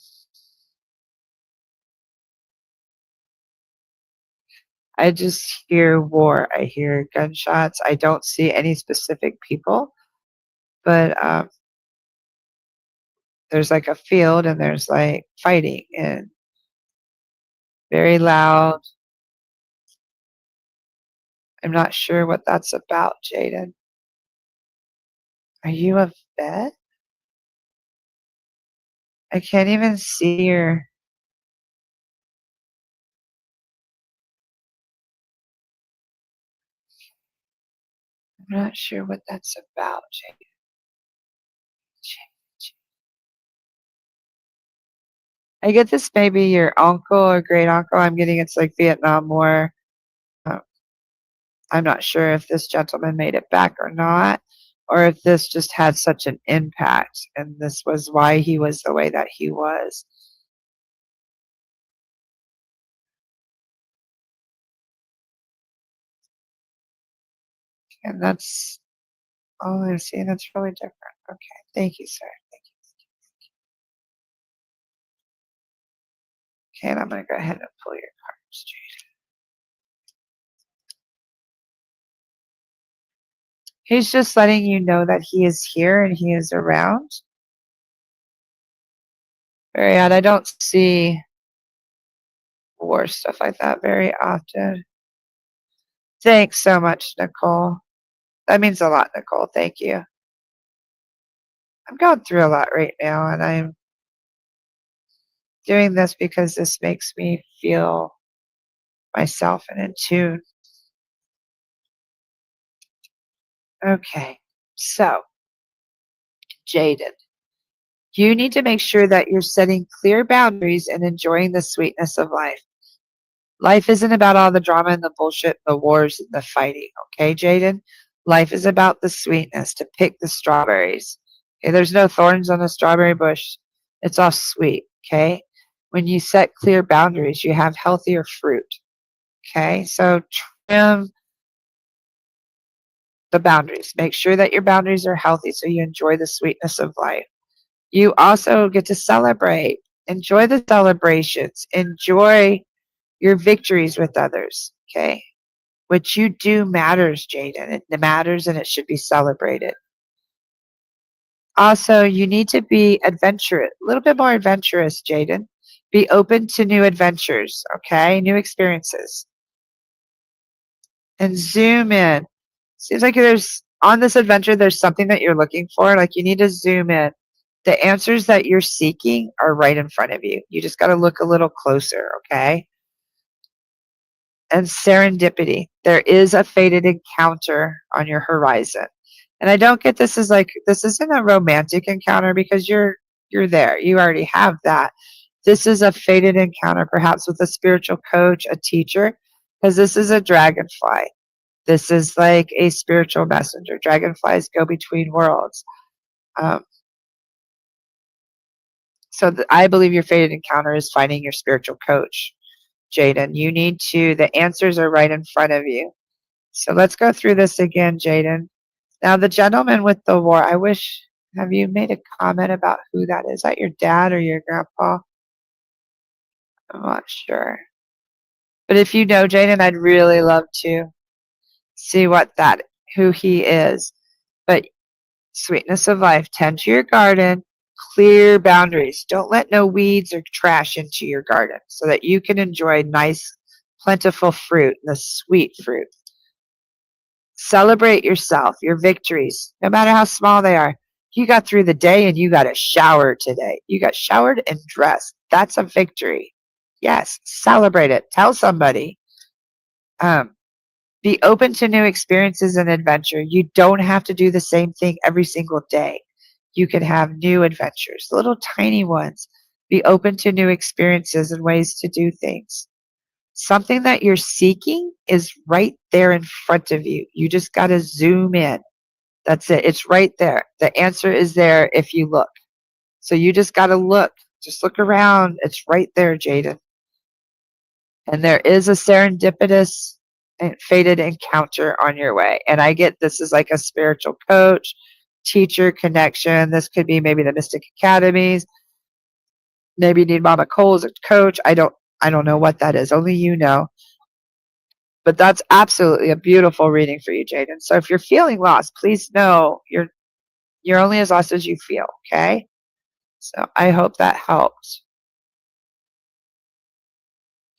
I just hear war. I hear gunshots. I don't see any specific people, but there's like a field and there's like fighting and very loud. I'm not sure what that's about, Jaden. Are you a vet? I can't even see your. I'm not sure what that's about, Jaden. I get this maybe your uncle or great uncle. I'm getting it's like Vietnam War. Uh, I'm not sure if this gentleman made it back or not, or if this just had such an impact and this was why he was the way that he was. And that's all I see. That's really different. Okay. Thank you, sir. Thank you. Okay, and I'm going to go ahead and pull your cards, Jade. He's just letting you know that he is here and he is around. Very odd. I don't see war stuff like that very often. Thanks so much, Nicole. That means a lot, Nicole. Thank you. I'm going through a lot right now, and I'm doing this because this makes me feel myself and in tune. Okay, so Jaden, you need to make sure that you're setting clear boundaries and enjoying the sweetness of life. Life isn't about all the drama and the bullshit, the wars and the fighting, okay, Jaden? Life is about the sweetness, to pick the strawberries. Okay, there's no thorns on a strawberry bush. It's all sweet, okay? When you set clear boundaries, you have healthier fruit, okay? So trim the boundaries. Make sure that your boundaries are healthy so you enjoy the sweetness of life. You also get to celebrate. Enjoy the celebrations. Enjoy your victories with others, okay? What you do matters, Jaden. It matters and it should be celebrated. Also, you need to be adventurous, a little bit more adventurous, Jaden. Be open to new adventures, okay? New experiences. And zoom in. Seems like there's, on this adventure, there's something that you're looking for. Like you need to zoom in. The answers that you're seeking are right in front of you. You just got to look a little closer, okay? And serendipity. There is a fated encounter on your horizon. And I don't get this as like, this isn't a romantic encounter because you're there. You already have that. This is a fated encounter, perhaps with a spiritual coach, a teacher, because this is a dragonfly. This is like a spiritual messenger. Dragonflies go between worlds. So I believe your fated encounter is finding your spiritual coach, Jaden. You need to, the answers are right in front of you. So let's go through this again, Jaden. Now, the gentleman with the war, I wish, have you made a comment about who that is? Is that your dad or your grandpa? I'm not sure. But if you know Jaden, I'd really love to see who he is. But sweetness of life, tend to your garden, clear boundaries. Don't let no weeds or trash into your garden so that you can enjoy nice, plentiful fruit, the sweet fruit. Celebrate yourself, your victories, no matter how small they are. You got through the day and you got a shower today. You got showered and dressed. That's a victory. Yes, celebrate it. Tell somebody. Be open to new experiences and adventure. You don't have to do the same thing every single day. You can have new adventures, little tiny ones. Be open to new experiences and ways to do things. Something that you're seeking is right there in front of you. You just got to zoom in. That's it. It's right there. The answer is there if you look. So you just got to look. Just look around. It's right there, Jaden. And there is a serendipitous and fated encounter on your way. And I get this is like a spiritual coach, teacher connection. This could be maybe the Mystic Academies. Maybe you need Mama Cole as a coach. I don't know what that is. Only you know. But that's absolutely a beautiful reading for you, Jaden. So if you're feeling lost, please know you're only as lost as you feel, okay? So I hope that helps.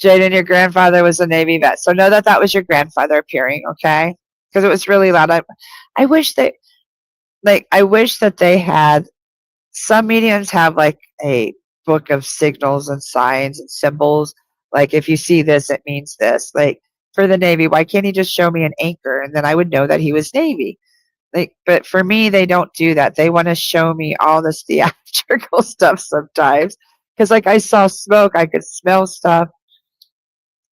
Jaden, your grandfather was a Navy vet. So know that was your grandfather appearing, okay? Because it was really loud. I wish that they had, some mediums have like a book of signals and signs and symbols. Like if you see this, it means this. Like for the Navy, why can't he just show me an anchor and then I would know that he was Navy? Like, but for me, they don't do that. They want to show me all this theatrical stuff sometimes. Because like I saw smoke, I could smell stuff.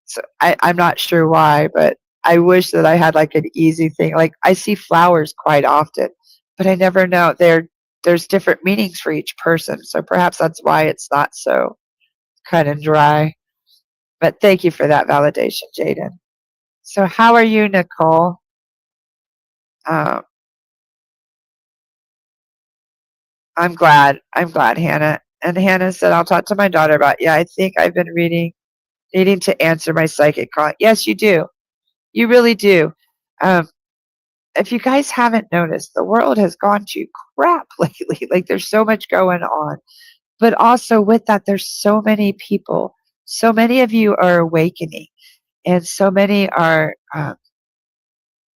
So I'm not sure why, but I wish that I had like an easy thing. Like I see flowers quite often, but I never know. There's different meanings for each person. So perhaps that's why it's not so cut and dry. But thank you for that validation, Jaden. So how are you, Nicole? Um, I'm glad. I'm glad, Hannah. And Hannah said, I'll talk to my daughter about, yeah, I think I've been needing to answer my psychic call. Yes, you do. You really do. Um, if you guys haven't noticed, the world has gone to crap lately. Like there's so much going on. But also with that, there's so many people. So many of you are awakening, and so many are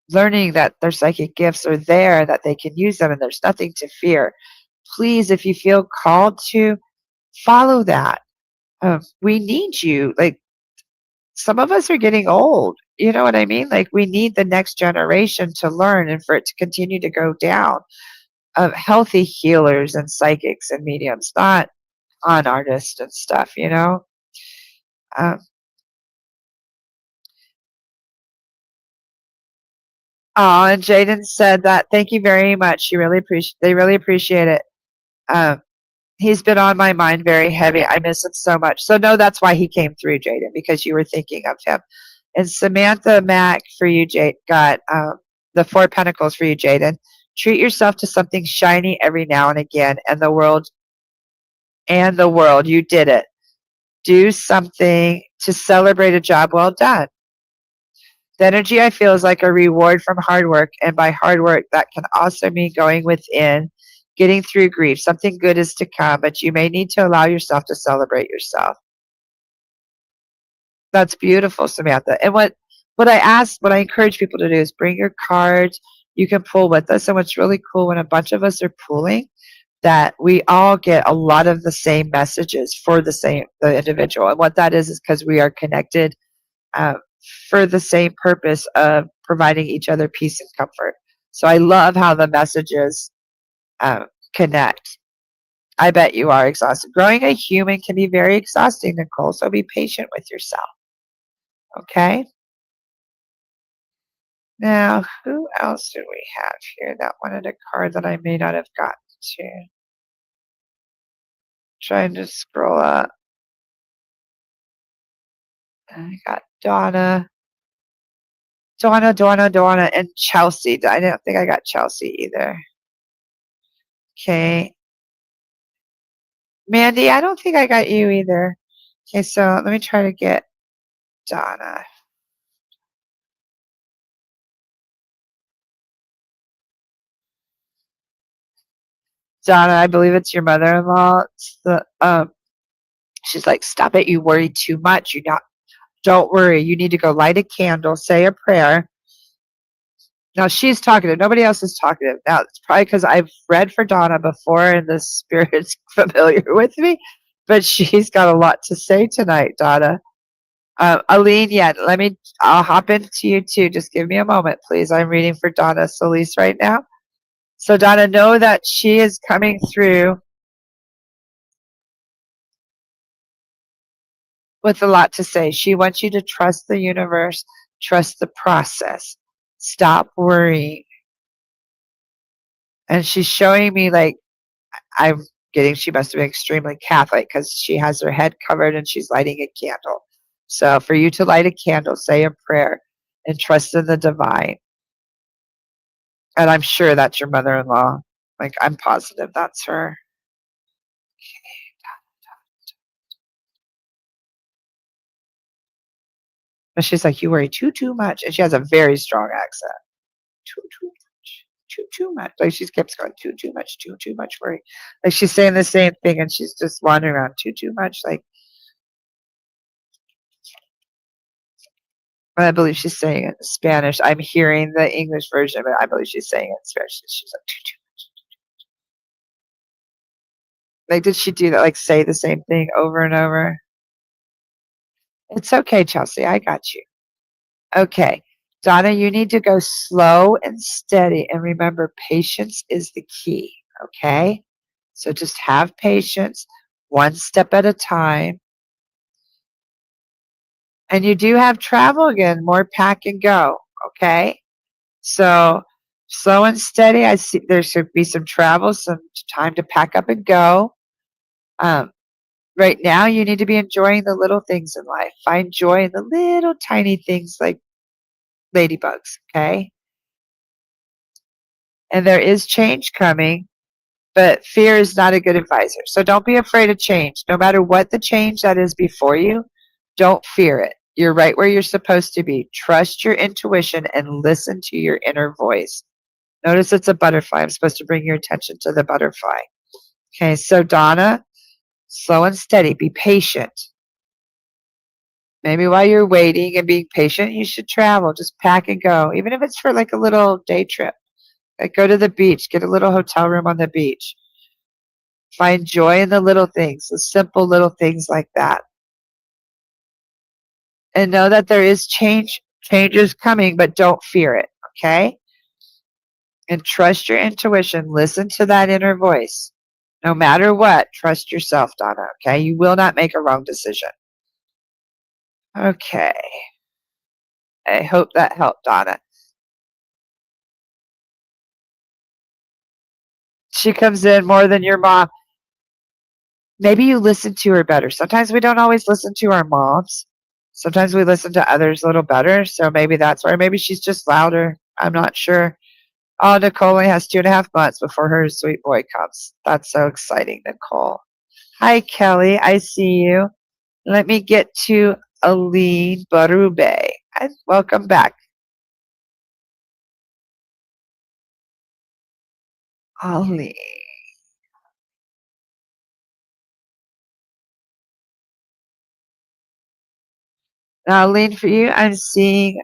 learning that their psychic gifts are there, that they can use them, and there's nothing to fear. Please, if you feel called to, follow that. We need you. Like some of us are getting old. You know what I mean? Like we need the next generation to learn and for it to continue to go down. Healthy healers and psychics and mediums, not con artists and stuff, you know? Um, and Jaden said that. Thank you very much. They really appreciate it. Um, he's been on my mind very heavy. I miss him so much. So no, that's why he came through, Jaden, because you were thinking of him. And Samantha Mack for you, Jade, got the Four Pentacles for you, Jaden. Treat yourself to something shiny every now and again, and the world, you did it. Do something to celebrate a job well done. The energy I feel is like a reward from hard work, and by hard work, that can also mean going within, getting through grief. Something good is to come, but you may need to allow yourself to celebrate yourself. That's beautiful, Samantha. And what I encourage people to do is bring your cards. You can pull with us. And what's really cool when a bunch of us are pulling, that we all get a lot of the same messages for the individual. And what that is because we are connected uh, for the same purpose of providing each other peace and comfort. So I love how the messages connect. I bet you are exhausted. Growing a human can be very exhausting, Nicole, so be patient with yourself. Okay? Now, who else do we have here that wanted a card that I may not have gotten to? Trying to scroll up. I got Donna, and Chelsea. I don't think I got Chelsea either. Okay. Mandy, I don't think I got you either. Okay, so let me try to get Donna. Donna, I believe it's your mother-in-law. She's like, stop it. You worry too much. Don't worry. You need to go light a candle, say a prayer. Now she's talkative. Nobody else is talkative. Now it's probably because I've read for Donna before and the spirit's familiar with me, but she's got a lot to say tonight, Donna. Aline, yeah, I'll hop into you too. Just give me a moment, please. I'm reading for Donna Solis right now. So Donna, know that she is coming through with a lot to say. She wants you to trust the universe, trust the process, stop worrying. And she's showing me like, I'm getting she must have been extremely Catholic because she has her head covered and she's lighting a candle. So for you to light a candle, say a prayer, and trust in the divine. And I'm sure that's your mother-in-law. Like I'm positive that's her. But she's like, you worry too much. And she has a very strong accent. Too much. Too much. Like she keeps going, too much worry. Like she's saying the same thing and she's just wandering around too much. Like I believe she's saying it in Spanish. I'm hearing the English version, but I believe she's saying it in Spanish. She's like, too much. Like, did she do that? Like, say the same thing over and over? It's okay, Chelsea. I got you. Okay. Donna, you need to go slow and steady. And remember, patience is the key. Okay. So just have patience, one step at a time. And you do have travel again, more pack and go. Okay. So Slow and steady. I see there should be some travel, some time to pack up and go. Um, right now, you need to be enjoying the little things in life. Find joy in the little tiny things like ladybugs, okay? And there is change coming, but fear is not a good advisor. So don't be afraid of change. No matter what the change that is before you, don't fear it. You're right where you're supposed to be. Trust your intuition and listen to your inner voice. Notice it's a butterfly. I'm supposed to bring your attention to the butterfly. Okay, so Donna, slow and steady. Be patient. Maybe while you're waiting and being patient, you should travel. Just pack and go, even if it's for like a little day trip. Like go to the beach, get a little hotel room on the beach. Find joy in the little things, the simple little things like that. And know that there is changes coming, but don't fear it, okay? And trust your intuition. Listen to that inner voice. No matter what, trust yourself, Donna, okay? You will not make a wrong decision. Okay. I hope that helped, Donna. She comes in more than your mom. Maybe you listen to her better. Sometimes we don't always listen to our moms. Sometimes we listen to others a little better. So maybe that's why. Maybe she's just louder. I'm not sure. Oh, Nicole only has 2.5 months before her sweet boy comes. That's so exciting, Nicole. Hi, Kelly. I see you. Let me get to Aline Barube. Welcome back. Aline. Now, Aline, for you, I'm seeing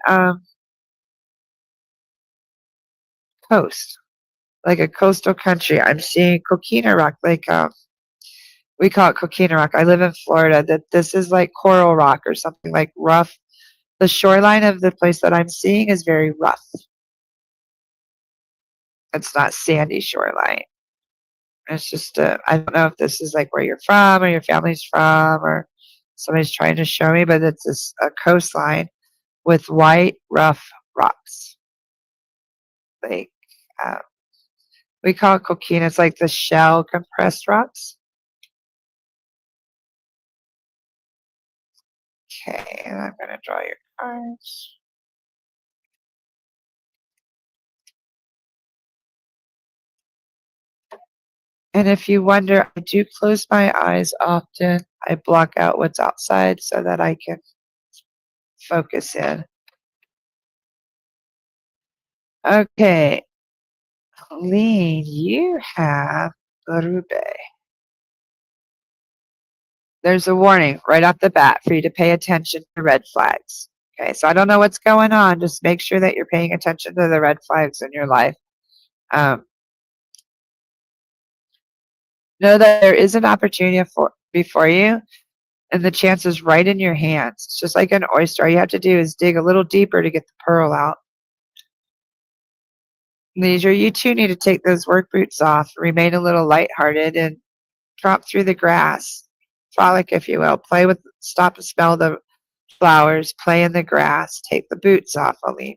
coast, like a coastal country. I'm seeing coquina rock, like we call it coquina rock. I live in Florida. That this is like coral rock or something like rough. The shoreline of the place that I'm seeing is very rough. It's not sandy shoreline. It's just I don't know if this is like where you're from or your family's from or somebody's trying to show me, but it's a coastline with white rough rocks. Like uh, we call it coquina. It's like the shell compressed rocks. Okay, and I'm going to draw your cards. And if you wonder, I do close my eyes often. I block out what's outside so that I can focus in. Okay, Colleen, you have Barube. There's a warning right off the bat for you to pay attention to red flags. Okay, so I don't know what's going on. Just make sure that you're paying attention to the red flags in your life. Know that there is an opportunity before you, and the chance is right in your hands. It's just like an oyster. All you have to do is dig a little deeper to get the pearl out. Leisure, you too need to take those work boots off, remain a little lighthearted, and tromp through the grass. Frolic, if you will. Stop and smell the flowers, play in the grass, take the boots off, Aline.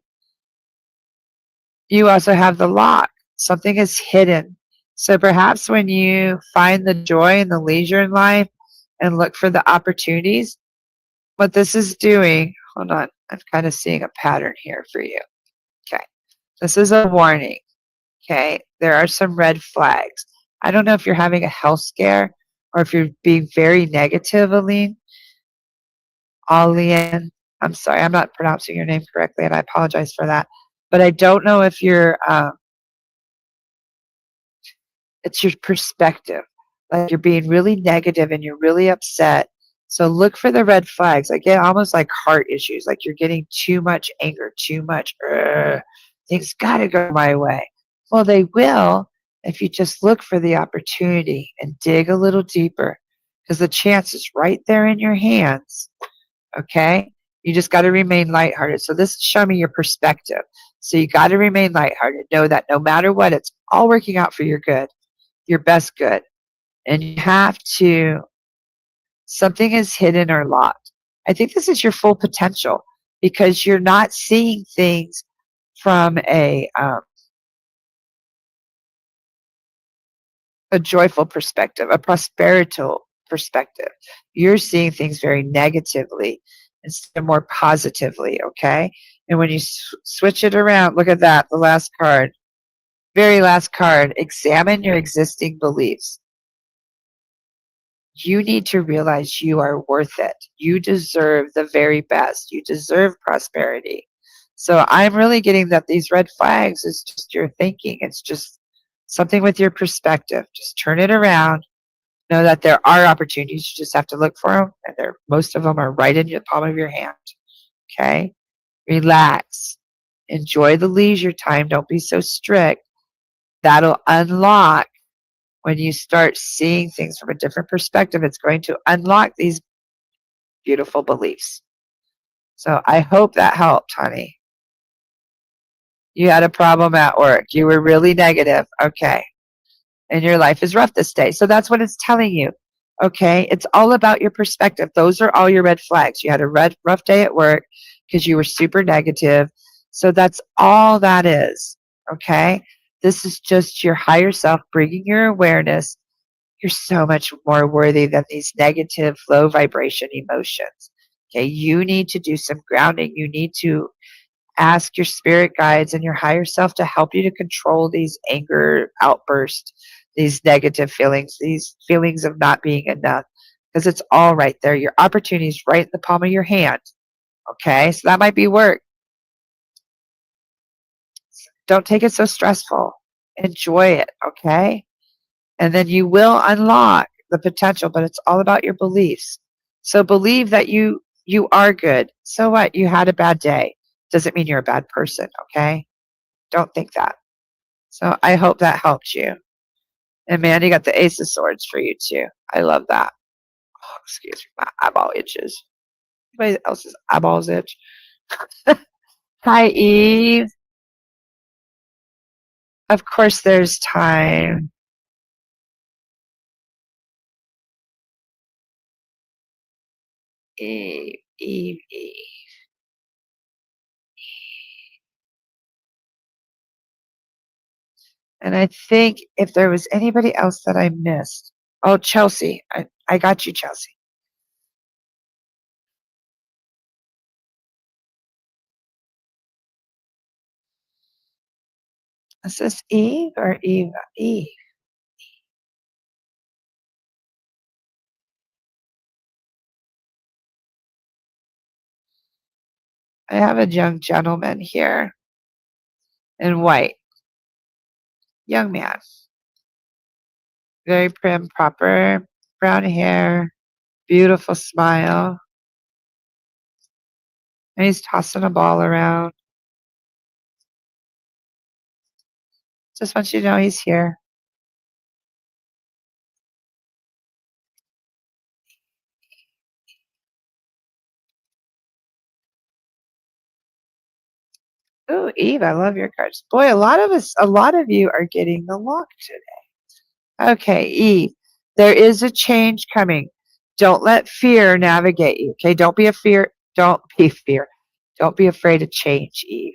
You also have the lock. Something is hidden. So perhaps when you find the joy and the leisure in life and look for the opportunities, what this is doing, hold on, I'm kind of seeing a pattern here for you. Okay. This is a warning. Okay. There are some red flags. I don't know if you're having a health scare or if you're being very negative, Aline. Alian. I'm sorry, I'm not pronouncing your name correctly, and I apologize for that. But I don't know if you're, it's your perspective. Like you're being really negative and you're really upset. So look for the red flags. I get almost like heart issues, like you're getting too much anger, too much, things got to go my way. Well, they will if you just look for the opportunity and dig a little deeper because the chance is right there in your hands. Okay? You just got to remain lighthearted. So this is showing me your perspective. So you got to remain lighthearted. Know that no matter what, it's all working out for your good, your best good. And you have to, something is hidden or locked. I think this is your full potential because you're not seeing things from a a joyful perspective, a prosperital perspective. You're seeing things very negatively instead of more positively, okay? And when you switch it around, look at that, the last card, very last card, examine your existing beliefs. You need to realize you are worth it. You deserve the very best. You deserve prosperity. So I'm really getting that these red flags is just your thinking. It's just something with your perspective. Just turn it around. Know that there are opportunities. You just have to look for them. And most of them are right in the palm of your hand. Okay? Relax. Enjoy the leisure time. Don't be so strict. That'll unlock when you start seeing things from a different perspective. It's going to unlock these beautiful beliefs. So I hope that helped, honey. You had a problem at work. You were really negative. Okay. And your life is rough this day. So that's what it's telling you. Okay. It's all about your perspective. Those are all your red flags. You had a rough day at work because you were super negative. So that's all that is. Okay. This is just your higher self bringing your awareness. You're so much more worthy than these negative, low vibration emotions. Okay. You need to do some grounding. You need to ask your spirit guides and your higher self to help you to control these anger outbursts, these negative feelings, these feelings of not being enough, because it's all right there. Your opportunity is right in the palm of your hand. Okay, so that might be work. Don't take it so stressful. Enjoy it. Okay, and then you will unlock the potential, but it's all about your beliefs. So believe that you are good. So what? You had a bad day. Doesn't mean you're a bad person. Okay, don't think that. So I hope that helped you. And Mandy got the Ace of Swords for you too. I love that. Oh, excuse me, my eyeball itches. Anybody else's eyeballs itch? Hi, Eve. Of course, there's time. Eve, Eve, Eve. And I think if there was anybody else that I missed. Oh, Chelsea. I got you, Chelsea. Is this Eve or Eva? Eve. I have a young gentleman here in white. Young man. Very prim, proper, brown hair, beautiful smile. And he's tossing a ball around. Just want you to know he's here. Ooh, Eve, I love your cards. Boy, a lot of you are getting the luck today. Okay, Eve, there is a change coming. Don't let fear navigate you. Okay, don't be fear. Don't be afraid of change, Eve.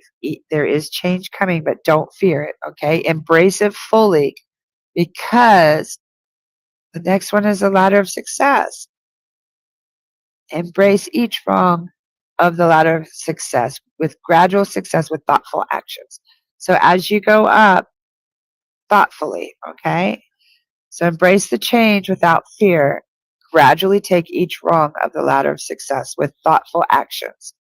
There is change coming, but don't fear it. Okay, embrace it fully because the next one is a ladder of success. Embrace each rung of the ladder of success with gradual success with thoughtful actions. So as you go up thoughtfully, okay? So embrace the change without fear. Gradually take each rung of the ladder of success with thoughtful actions.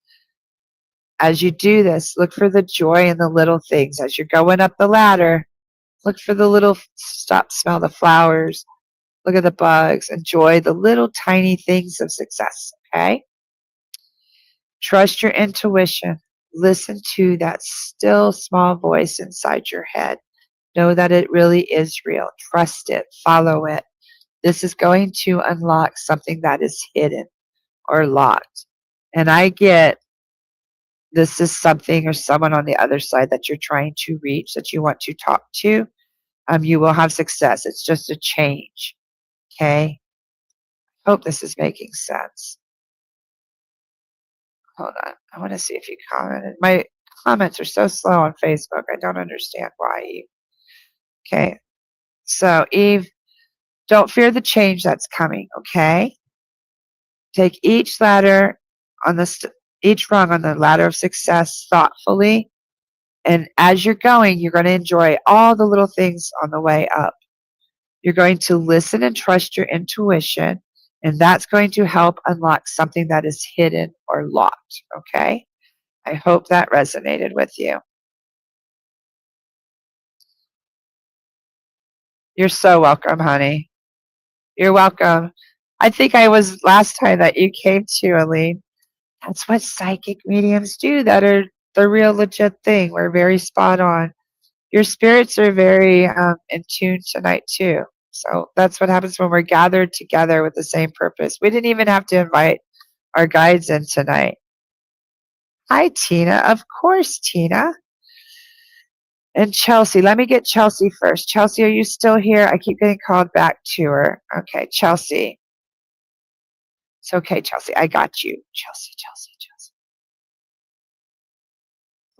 As you do this, look for the joy in the little things. As you're going up the ladder, look for the little, stop, smell the flowers, look at the bugs, enjoy the little tiny things of success, okay? Trust your intuition. Listen to that still small voice inside your head. Know that it really is real. Trust it. Follow it. This is going to unlock something that is hidden or locked. And I get this is something or someone on the other side that you're trying to reach, that you want to talk to. You will have success. It's just a change. Okay? Hope this is making sense. Hold on. I want to see if you commented. My comments are so slow on Facebook. I don't understand why. Okay. So, Eve, Don't fear the change that's coming, okay? Take each each rung on the ladder of success thoughtfully. And as you're going, you're going to enjoy all the little things on the way up. You're going to listen and trust your intuition, and that's going to help unlock something that is hidden or locked, okay? I hope that resonated with you. You're so welcome, honey. You're welcome. I think I was last time that you came to, Aline. That's what psychic mediums do. That are the real legit thing. We're very spot on. Your spirits are very in tune tonight too. So that's what happens when we're gathered together with the same purpose. We didn't even have to invite our guides in tonight. Hi, Tina. Of course, Tina. And Chelsea. Let me get Chelsea first. Chelsea, are you still here? I keep getting called back to her. Okay, Chelsea. It's okay, Chelsea. I got you. Chelsea.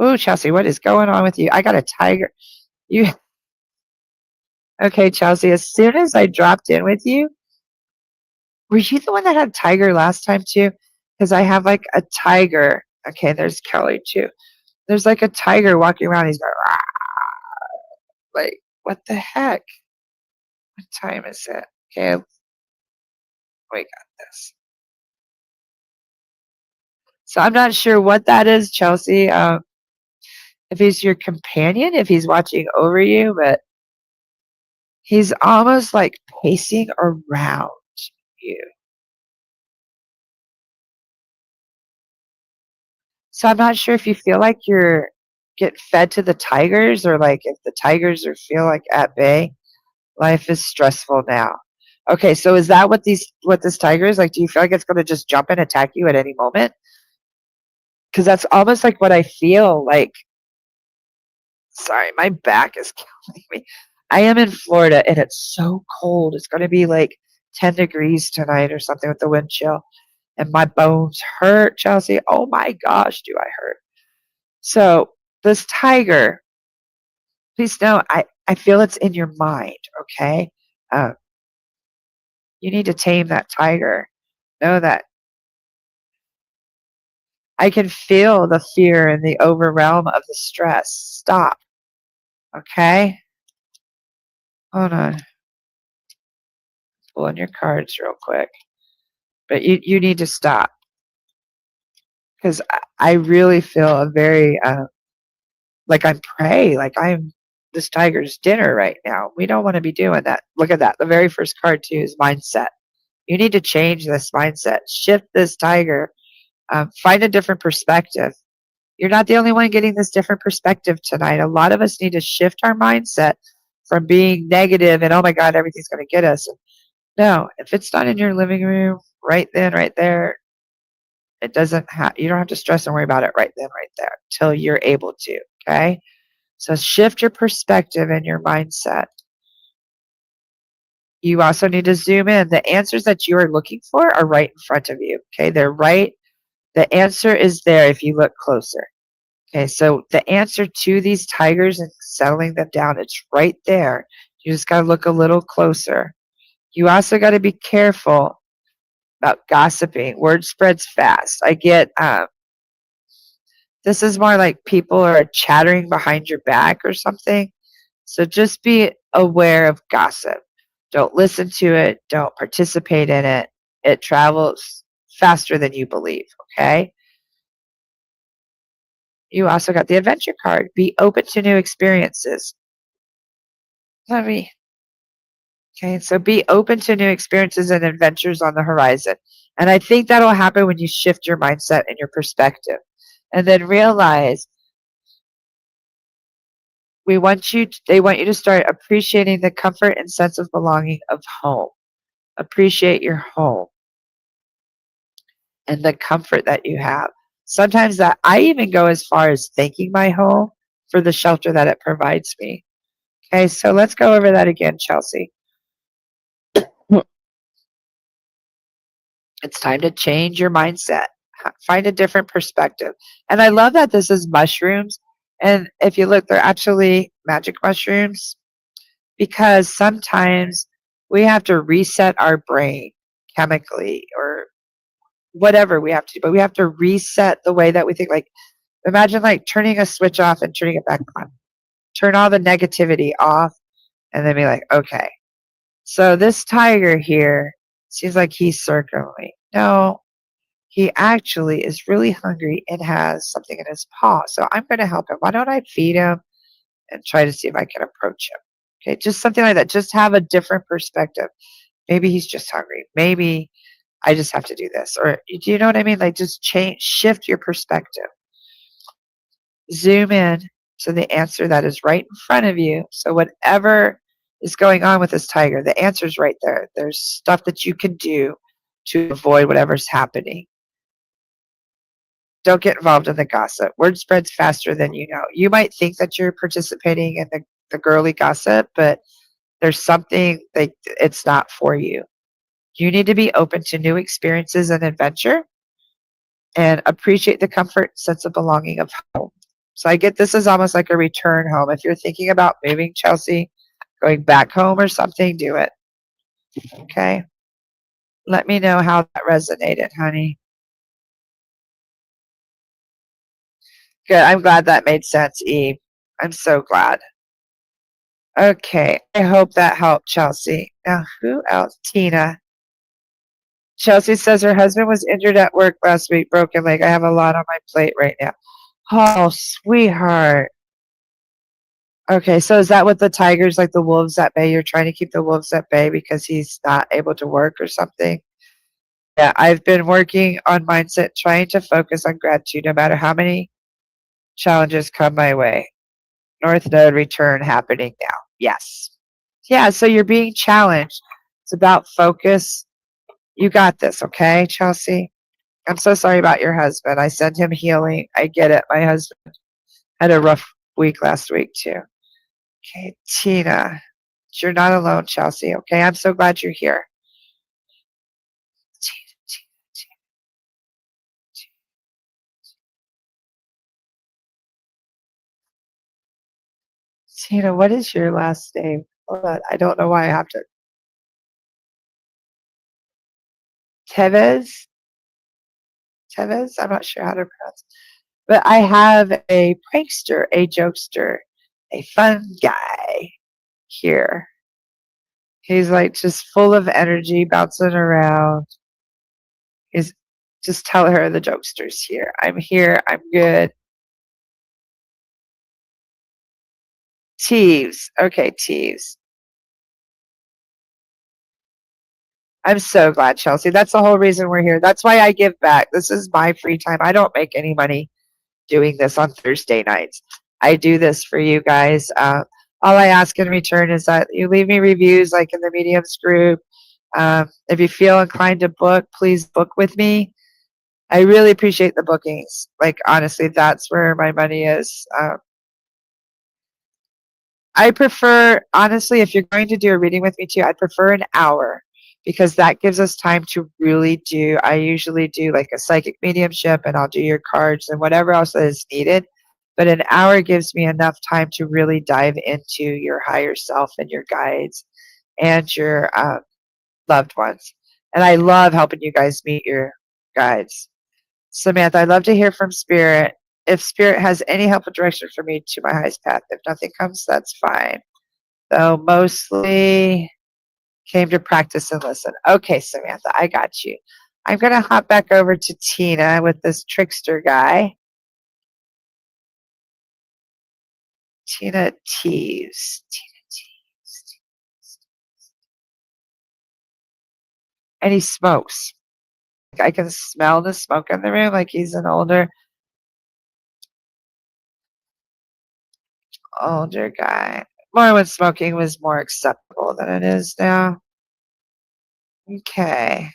Ooh, Chelsea, what is going on with you? I got a tiger. You okay, Chelsea? As soon as I dropped in with you, were you the one that had tiger last time too? Because I have like a tiger. Okay, there's Kelly too. There's like a tiger walking around. He's going, "Rah." Like, what the heck? What time is it? Okay, we got this. So I'm not sure what that is, Chelsea. If he's your companion, if he's watching over you, but he's almost like pacing around you. So I'm not sure if you feel like you're getting fed to the tigers or like if the tigers are feel like at bay. Life is stressful now. Okay, so is that what this tiger is like? Do you feel like it's going to just jump and attack you at any moment? Because that's almost like what I feel like. Sorry, my back is killing me. I am in Florida and it's so cold. It's going to be like 10 degrees tonight or something with the wind chill. And my bones hurt, Chelsea. Oh my gosh, do I hurt. So this tiger, please know, I feel it's in your mind, okay? You need to tame that tiger. Know that I can feel the fear and the overwhelm of the stress. Stop, okay? Hold on. Pulling your cards real quick. But you need to stop because I really feel a very, like I'm prey, like I'm this tiger's dinner right now. We don't want to be doing that. Look at that. The very first card, too, is mindset. You need to change this mindset. Shift this tiger. Find a different perspective. You're not the only one getting this different perspective tonight. A lot of us need to shift our mindset from being negative and, oh my God, everything's going to get us. No, if it's not in your living room right then, right there, it doesn't have, you don't have to stress and worry about it right then, right there till you're able to. Okay. So shift your perspective and your mindset. You also need to zoom in. The answers that you are looking for are right in front of you. Okay. They're right. The answer is there if you look closer. Okay. So the answer to these tigers and settling them down, it's right there. You just got to look a little closer. You also got to be careful about gossiping. Word spreads fast. I get, this is more like people are chattering behind your back or something. So just be aware of gossip. Don't listen to it. Don't participate in it. It travels faster than you believe, okay? You also got the adventure card. Be open to new experiences. Okay, so be open to new experiences and adventures on the horizon. And I think that'll happen when you shift your mindset and your perspective. And then realize they want you to start appreciating the comfort and sense of belonging of home. Appreciate your home and the comfort that you have. Sometimes that I even go as far as thanking my home for the shelter that it provides me. Okay, so let's go over that again, Chelsea. It's time to change your mindset. Find a different perspective. And I love that this is mushrooms. And if you look, they're actually magic mushrooms because sometimes we have to reset our brain chemically or whatever we have to do, but we have to reset the way that we think. Like, imagine like turning a switch off and turning it back on. Turn all the negativity off and then be like, okay, so this tiger here seems like he's circling me. No, he actually is really hungry and has something in his paw. So I'm going to help him. Why don't I feed him and try to see if I can approach him? Okay, just something like that. Just have a different perspective. Maybe he's just hungry. Maybe I just have to do this. Or do you know what I mean? Like just shift your perspective. Zoom in to the answer that is right in front of you. So whatever is going on with this tiger, the answer is right there. There's stuff that you can do to avoid whatever's happening. Don't get involved in the gossip. Word spreads faster than you know. You might think that you're participating in the girly gossip, but there's something like it's not for you. You need to be open to new experiences and adventure and appreciate the comfort sense of belonging of home. So I get this is almost like a return home. If you're thinking about moving, Chelsea, going back home or something, do it. Okay. Let me know how that resonated, honey. Good. I'm glad that made sense, Eve. I'm so glad. Okay. I hope that helped, Chelsea. Now, who else? Tina. Chelsea says her husband was injured at work last week, broken leg. I have a lot on my plate right now. Oh, sweetheart. Okay, so is that what the tigers, like the wolves at bay? You're trying to keep the wolves at bay because he's not able to work or something? Yeah, I've been working on mindset, trying to focus on gratitude no matter how many challenges come my way. North Node return happening now. Yes. Yeah, so you're being challenged. It's about focus. You got this, okay, Chelsea? I'm so sorry about your husband. I send him healing. I get it. My husband had a rough week last week, too. Okay, Tina. You're not alone, Chelsea, okay? I'm so glad you're here. Tina, what is your last name? Hold on. I don't know why I have to. Tevez? Tevez? I'm not sure how to pronounce it. But I have a prankster, a jokester, a fun guy here. He's like just full of energy, bouncing around. He's just tell her the jokester's here. I'm here. I'm good. Teves. Okay, Teves. I'm so glad, Chelsea. That's the whole reason we're here. That's why I give back. This is my free time. I don't make any money doing this on Thursday nights. I do this for you guys. All I ask in return is that you leave me reviews like in the mediums group. If you feel inclined to book, please book with me. I really appreciate the bookings. Like, honestly, that's where my money is. I prefer, honestly, if you're going to do a reading with me too, I'd prefer an hour because that gives us time to really do. I usually do like a psychic mediumship and I'll do your cards and whatever else that is needed. But an hour gives me enough time to really dive into your higher self and your guides and your loved ones. And I love helping you guys meet your guides. Samantha, I'd love to hear from Spirit. If Spirit has any helpful direction for me to my highest path, if nothing comes, that's fine. So mostly came to practice and listen. Okay, Samantha, I got you. I'm going to hop back over to Tina with this trickster guy. Tina Teves. Tina Teves. And he smokes. I can smell the smoke in the room like he's an older guy. More when smoking was more acceptable than it is now. Okay.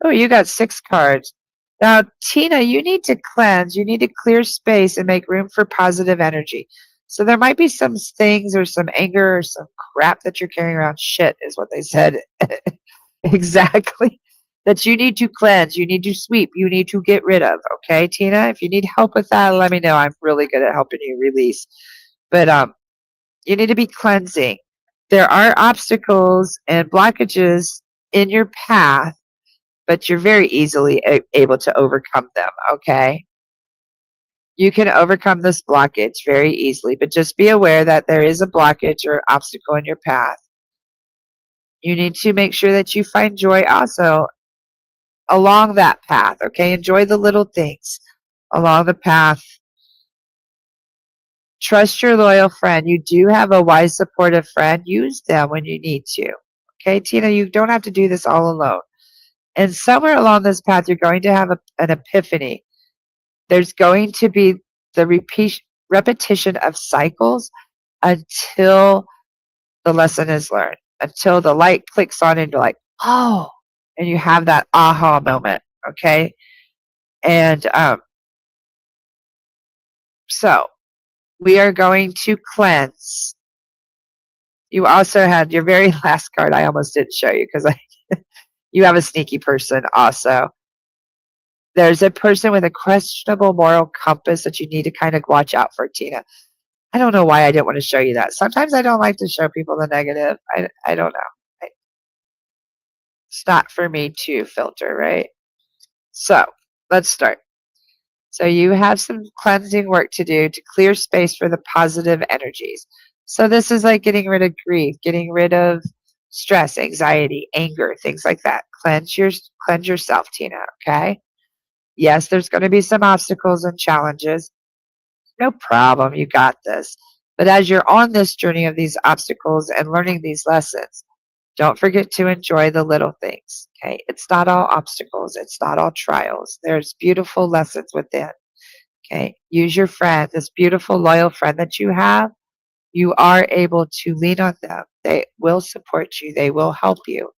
Oh, you got 6 cards. Now, Tina, you need to cleanse. You need to clear space and make room for positive energy. So there might be some things or some anger or some crap that you're carrying around. Shit is what they said. Exactly. That you need to cleanse. You need to sweep. You need to get rid of. Okay, Tina? If you need help with that, let me know. I'm really good at helping you release. But you need to be cleansing. there are obstacles and blockages in your path, but you're very easily able to overcome them, okay? You can overcome this blockage very easily, but just be aware that there is a blockage or obstacle in your path. You need to make sure that you find joy also along that path, okay? Enjoy the little things along the path. Trust your loyal friend. You do have a wise, supportive friend. Use them when you need to. Okay, Tina, you don't have to do this all alone. And somewhere along this path, you're going to have an epiphany. There's going to be the repetition of cycles until the lesson is learned, until the light clicks on and you're like, oh, and you have that aha moment, okay? And so we are going to cleanse. You also had your very last card. I almost didn't show you because you have a sneaky person also. There's a person with a questionable moral compass that you need to kind of watch out for, Tina. I don't know why I didn't want to show you that. Sometimes I don't like to show people the negative. I don't know. It's not for me to filter, right? So let's start. So you have some cleansing work to do to clear space for the positive energies. So this is like getting rid of grief, getting rid of stress, anxiety, anger, things like that. Cleanse yourself, Tina, okay? Yes, there's going to be some obstacles and challenges. No problem, you got this. But as you're on this journey of these obstacles and learning these lessons, don't forget to enjoy the little things, okay? It's not all obstacles. It's not all trials. There's beautiful lessons within, okay? Use your friend, this beautiful, loyal friend that you have. You are able to lean on them. They will support you. They will help you.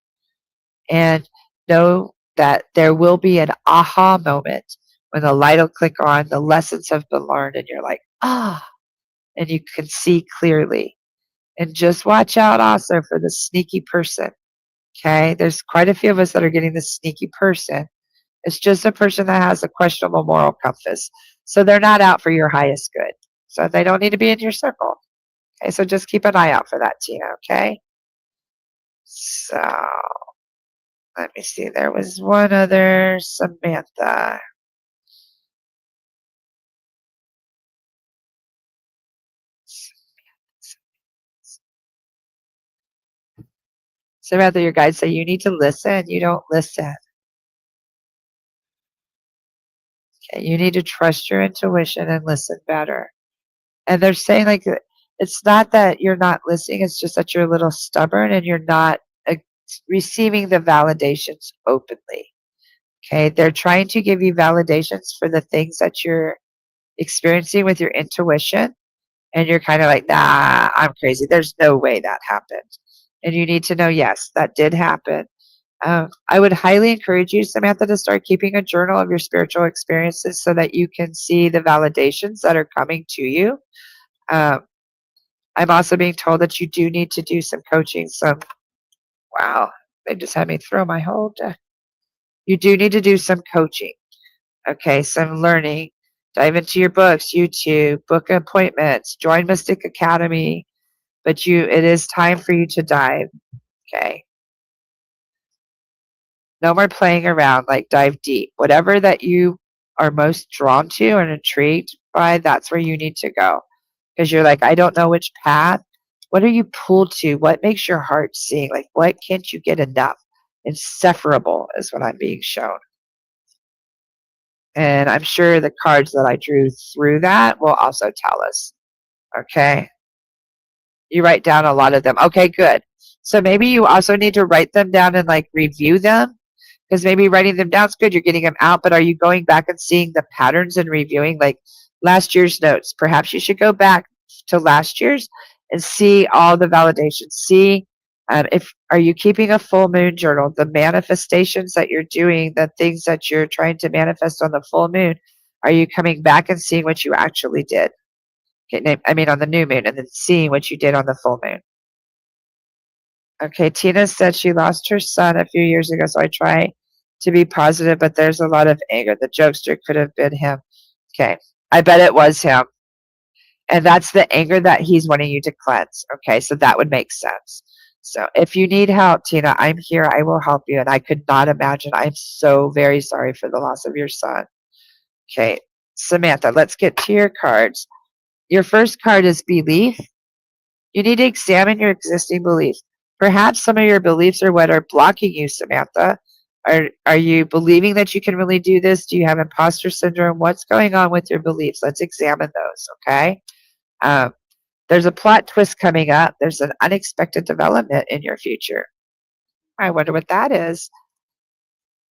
And know that there will be an aha moment when the light will click on, the lessons have been learned, and you're like, ah, and you can see clearly. And just watch out also for the sneaky person. Okay, there's quite a few of us that are getting the sneaky person. It's just a person that has a questionable moral compass. So they're not out for your highest good. So they don't need to be in your circle. Okay, so just keep an eye out for that, Tina, okay? So let me see. There was one other Samantha. Samantha, your guides say you need to listen. You don't listen. Okay, you need to trust your intuition and listen better. And they're saying like it's not that you're not listening, it's just that you're a little stubborn and you're not receiving the validations openly. Okay, they're trying to give you validations for the things that you're experiencing with your intuition, and you're kind of like, nah, I'm crazy. There's no way that happened. And you need to know, yes, that did happen. I would highly encourage you, Samantha, to start keeping a journal of your spiritual experiences so that you can see the validations that are coming to you. I'm also being told that you do need to do some coaching. Wow, they just had me throw my whole deck. You do need to do some coaching. Okay, some learning. Dive into your books, YouTube, book appointments, join Mystic Academy. But it is time for you to dive. Okay. No more playing around, like dive deep. Whatever that you are most drawn to and intrigued by, that's where you need to go. Because you're like, I don't know which path. What are you pulled to? What makes your heart sing? Like, what can't you get enough? Insufferable is what I'm being shown. And I'm sure the cards that I drew through that will also tell us. Okay. You write down a lot of them. Okay, good. So maybe you also need to write them down and like review them, because maybe writing them down is good. You're getting them out, but are you going back and seeing the patterns and reviewing like last year's notes? Perhaps you should go back to last year's and see all the validations. See if are you keeping a full moon journal? The manifestations that you're doing, the things that you're trying to manifest on the full moon, are you coming back and seeing what you actually did? Okay, I mean on the new moon, and then seeing what you did on the full moon. Okay, Tina said she lost her son a few years ago, so I try to be positive, but there's a lot of anger. The jokester could have been him. Okay, I bet it was him. And that's the anger that he's wanting you to cleanse. Okay, so that would make sense. So if you need help, Tina, I'm here. I will help you. And I could not imagine. I'm so very sorry for the loss of your son. Okay, Samantha, let's get to your cards. Your first card is belief. You need to examine your existing beliefs. Perhaps some of your beliefs are what are blocking you, Samantha. Are you believing that you can really do this? Do you have imposter syndrome? What's going on with your beliefs? Let's examine those, okay? Um, there's a plot twist coming up. There's an unexpected development in your future. I wonder what that is.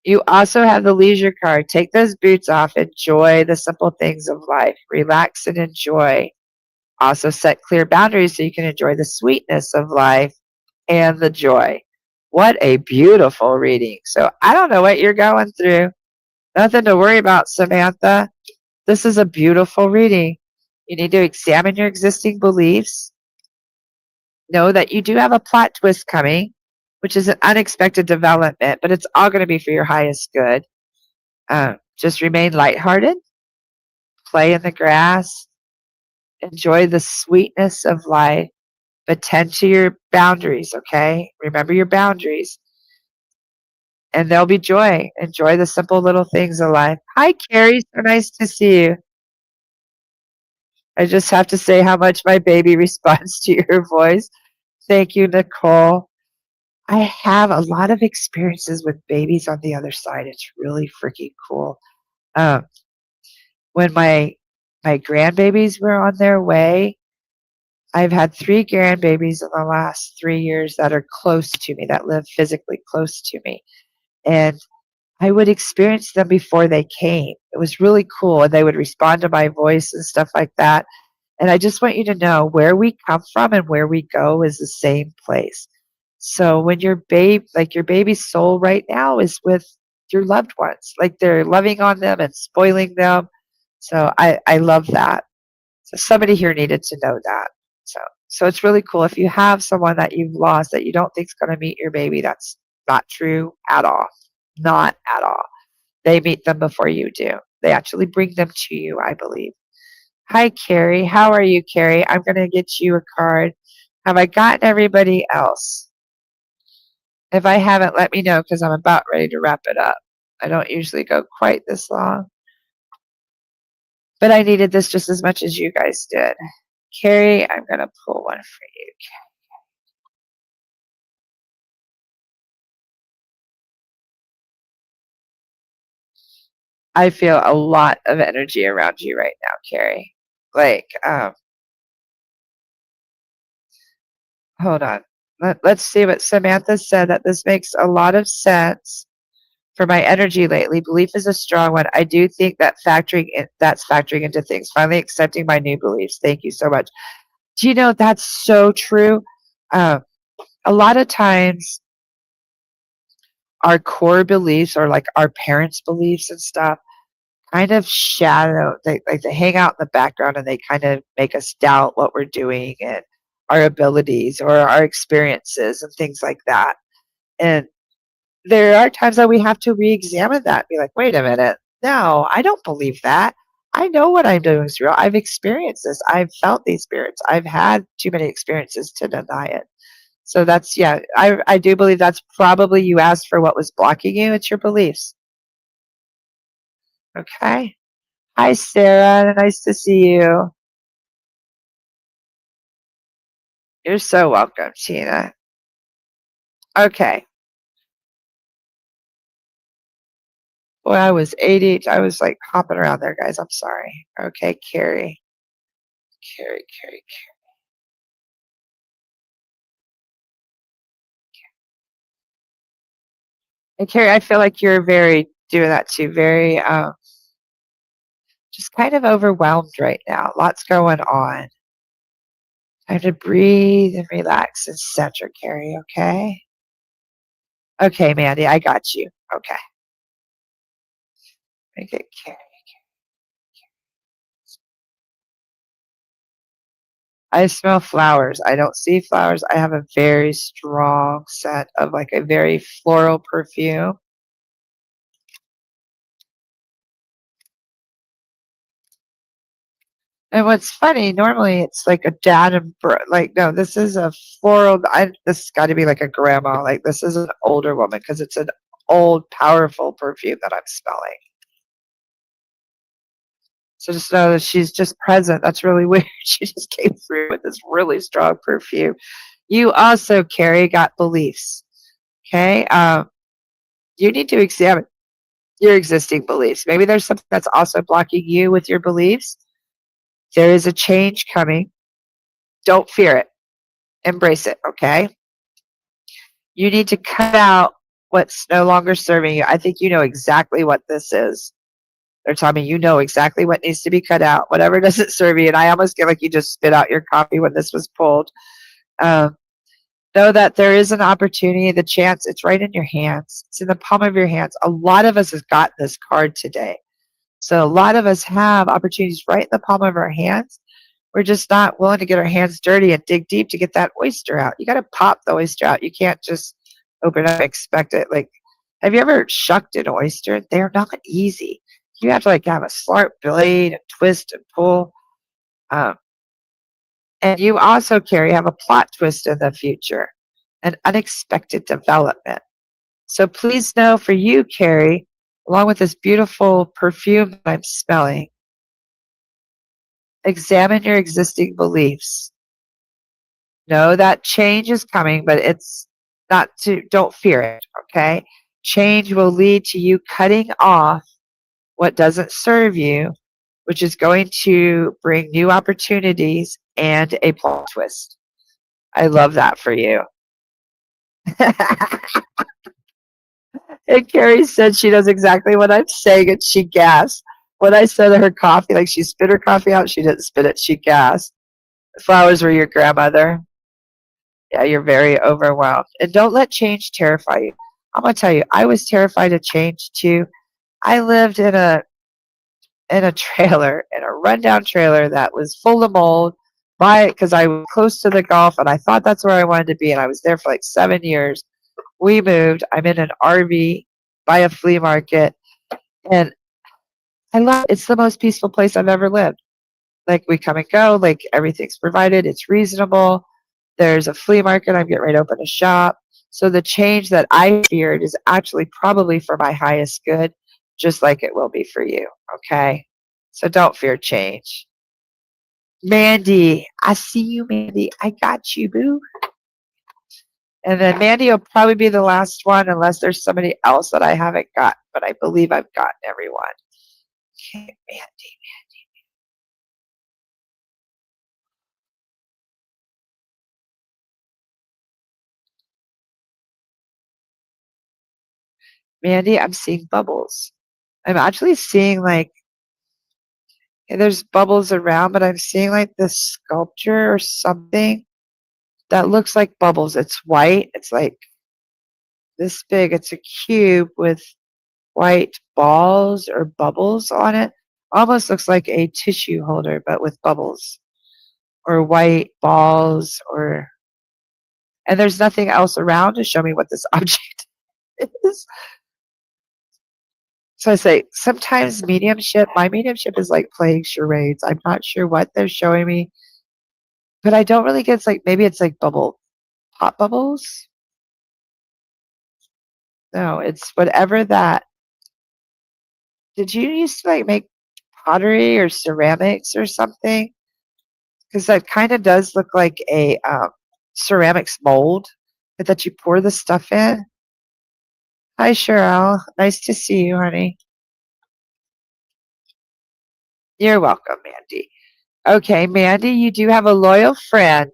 You also have the leisure card. Take those boots off. Enjoy the simple things of life. Relax and enjoy. Also set clear boundaries so you can enjoy the sweetness of life and the joy. What a beautiful reading. So I don't know what you're going through. Nothing to worry about, Samantha. This is a beautiful reading. You need to examine your existing beliefs. Know that you do have a plot twist coming, which is an unexpected development, but it's all going to be for your highest good. Just remain lighthearted, play in the grass, enjoy the sweetness of life, but tend to your boundaries, okay? Remember your boundaries. And there'll be joy. Enjoy the simple little things of life. Hi, Carrie. So nice to see you. I just have to say how much my baby responds to your voice. Thank you, Nicole. I have a lot of experiences with babies on the other side. It's really freaking cool. Um, when my grandbabies were on their way, I've had 3 grandbabies in the last 3 years that are close to me, that live physically close to me. And I would experience them before they came. It was really cool, and they would respond to my voice and stuff like that. And I just want you to know where we come from and where we go is the same place. So when your baby's soul right now is with your loved ones, like they're loving on them and spoiling them. So I love that. So somebody here needed to know that. So it's really cool. If you have someone that you've lost that you don't think is going to meet your baby, that's not true at all. Not at all. They meet them before you do. They actually bring them to you, I believe. Hi, Carrie. How are you, Carrie? I'm going to get you a card. Have I gotten everybody else? If I haven't, let me know because I'm about ready to wrap it up. I don't usually go quite this long, but I needed this just as much as you guys did. Carrie, I'm going to pull one for you. I feel a lot of energy around you right now, Carrie. Like, hold on. Let's see what Samantha said, that this makes a lot of sense for my energy lately. Belief is a strong one. I do think that that's factoring into things. Finally accepting my new beliefs. Thank you so much. Do you know that's so true? Um, a lot of times our core beliefs or like our parents' beliefs and stuff kind of shadow, they hang out in the background and they kind of make us doubt what we're doing and our abilities or our experiences and things like that. And there are times that we have to re-examine that, be like, wait a minute, no, I don't believe that. I know what I'm doing is real. I've experienced this. I've felt these spirits. I've had too many experiences to deny it. So that's, yeah, I do believe that's probably, you asked for what was blocking you. It's your beliefs. Okay. Hi, Sarah. Nice to see you. You're so welcome, Tina. Okay. Boy, I was 80. I was like hopping around there, guys. I'm sorry. Okay, Carrie. Carrie. And Carrie, I feel like you're very doing that too. Very, just kind of overwhelmed right now. Lots going on. Time to breathe and relax and center, Carrie. Okay. Okay, Mandy, I got you. Okay. Okay, Carrie. I smell flowers. I don't see flowers. I have a very strong scent of like a very floral perfume. And what's funny, normally it's like a dad and like, no, this is a floral. This has got to be like a grandma. Like, this is an older woman because it's an old, powerful perfume that I'm smelling. So just know that she's just present. That's really weird. She just came through with this really strong perfume. You also, Carrie, got beliefs. Okay. You need to examine your existing beliefs. Maybe there's something that's also blocking you with your beliefs. There is a change coming. Don't fear it. Embrace it. Okay. You need to cut out what's no longer serving you. I think you know exactly what this is. They're telling me you know exactly what needs to be cut out, whatever doesn't serve you. And I almost feel like you just spit out your coffee when this was pulled. Um, know that there is an opportunity, the chance, it's right in your hands. It's in the palm of your hands. A lot of us has got this card today. So a lot of us have opportunities right in the palm of our hands. We're just not willing to get our hands dirty and dig deep to get that oyster out. You got to pop the oyster out. You can't just open up and expect it. Like, have you ever shucked an oyster? They're not easy. You have to like have a sharp blade and twist and pull. Um, and you also, Carrie, have a plot twist in the future, an unexpected development. So please know for you, Carrie, along with this beautiful perfume that I'm smelling, examine your existing beliefs. Know that change is coming, but it's not to, don't fear it, okay? Change will lead to you cutting off what doesn't serve you, which is going to bring new opportunities and a plot twist. I love that for you. And Carrie said she knows exactly what I'm saying, and she gasped. When I said her coffee, like she spit her coffee out, she didn't spit it, she gasped. The flowers were your grandmother. Yeah, you're very overwhelmed. And don't let change terrify you. I'm going to tell you, I was terrified of change too. I lived in a trailer, in a rundown trailer that was full of mold by because I was close to the Gulf and I thought that's where I wanted to be. And I was there for like 7 years. We moved. I'm in an RV by a flea market. And I love it's the most peaceful place I've ever lived. Like we come and go, like everything's provided, it's reasonable. There's a flea market, I'm getting ready to open a shop. So the change that I feared is actually probably for my highest good, just like it will be for you. Okay. So don't fear change. Mandy, I see you, Mandy. I got you, boo. And then Mandy will probably be the last one unless there's somebody else that I haven't got, but I believe I've gotten everyone. Okay, Mandy. Mandy, I'm seeing bubbles. I'm actually seeing like there's bubbles around, but I'm seeing like this sculpture or something that looks like bubbles. It's white. It's like this big. It's a cube with white balls or bubbles on it. Almost looks like a tissue holder, but with bubbles or white balls or and there's nothing else around to show me what this object is. So I say sometimes my mediumship is like playing charades. I'm not sure what they're showing me, but I don't really get it's like maybe it's like pop bubbles. No, it's whatever that. Did you used to like make pottery or ceramics or something? Because that kind of does look like a ceramics mold that you pour the stuff in. Hi, Cheryl. Nice to see you, honey. You're welcome, Mandy. Okay, Mandy, you do have a loyal friend.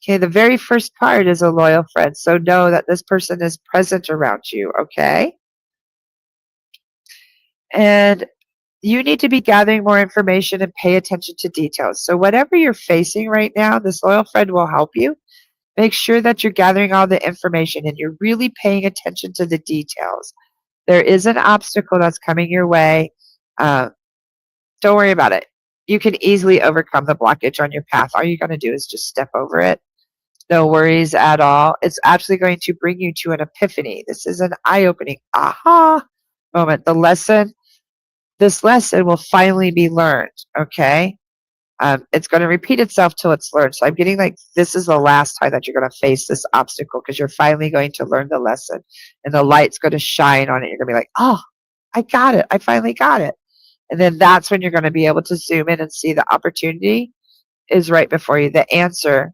Okay, the very first card is a loyal friend. So know that this person is present around you, okay? And you need to be gathering more information and pay attention to details. So whatever you're facing right now, this loyal friend will help you. Make sure that you're gathering all the information and you're really paying attention to the details. There is an obstacle that's coming your way. Don't worry about it. You can easily overcome the blockage on your path. All you're going to do is just step over it. No worries at all. It's actually going to bring you to an epiphany. This is an eye-opening aha moment. This lesson will finally be learned, okay? It's going to repeat itself till it's learned. So I'm getting like this is the last time that you're going to face this obstacle because you're finally going to learn the lesson and the light's going to shine on it. You're going to be like, oh, I got it. I finally got it. And then that's when you're going to be able to zoom in and see the opportunity is right before you. The answer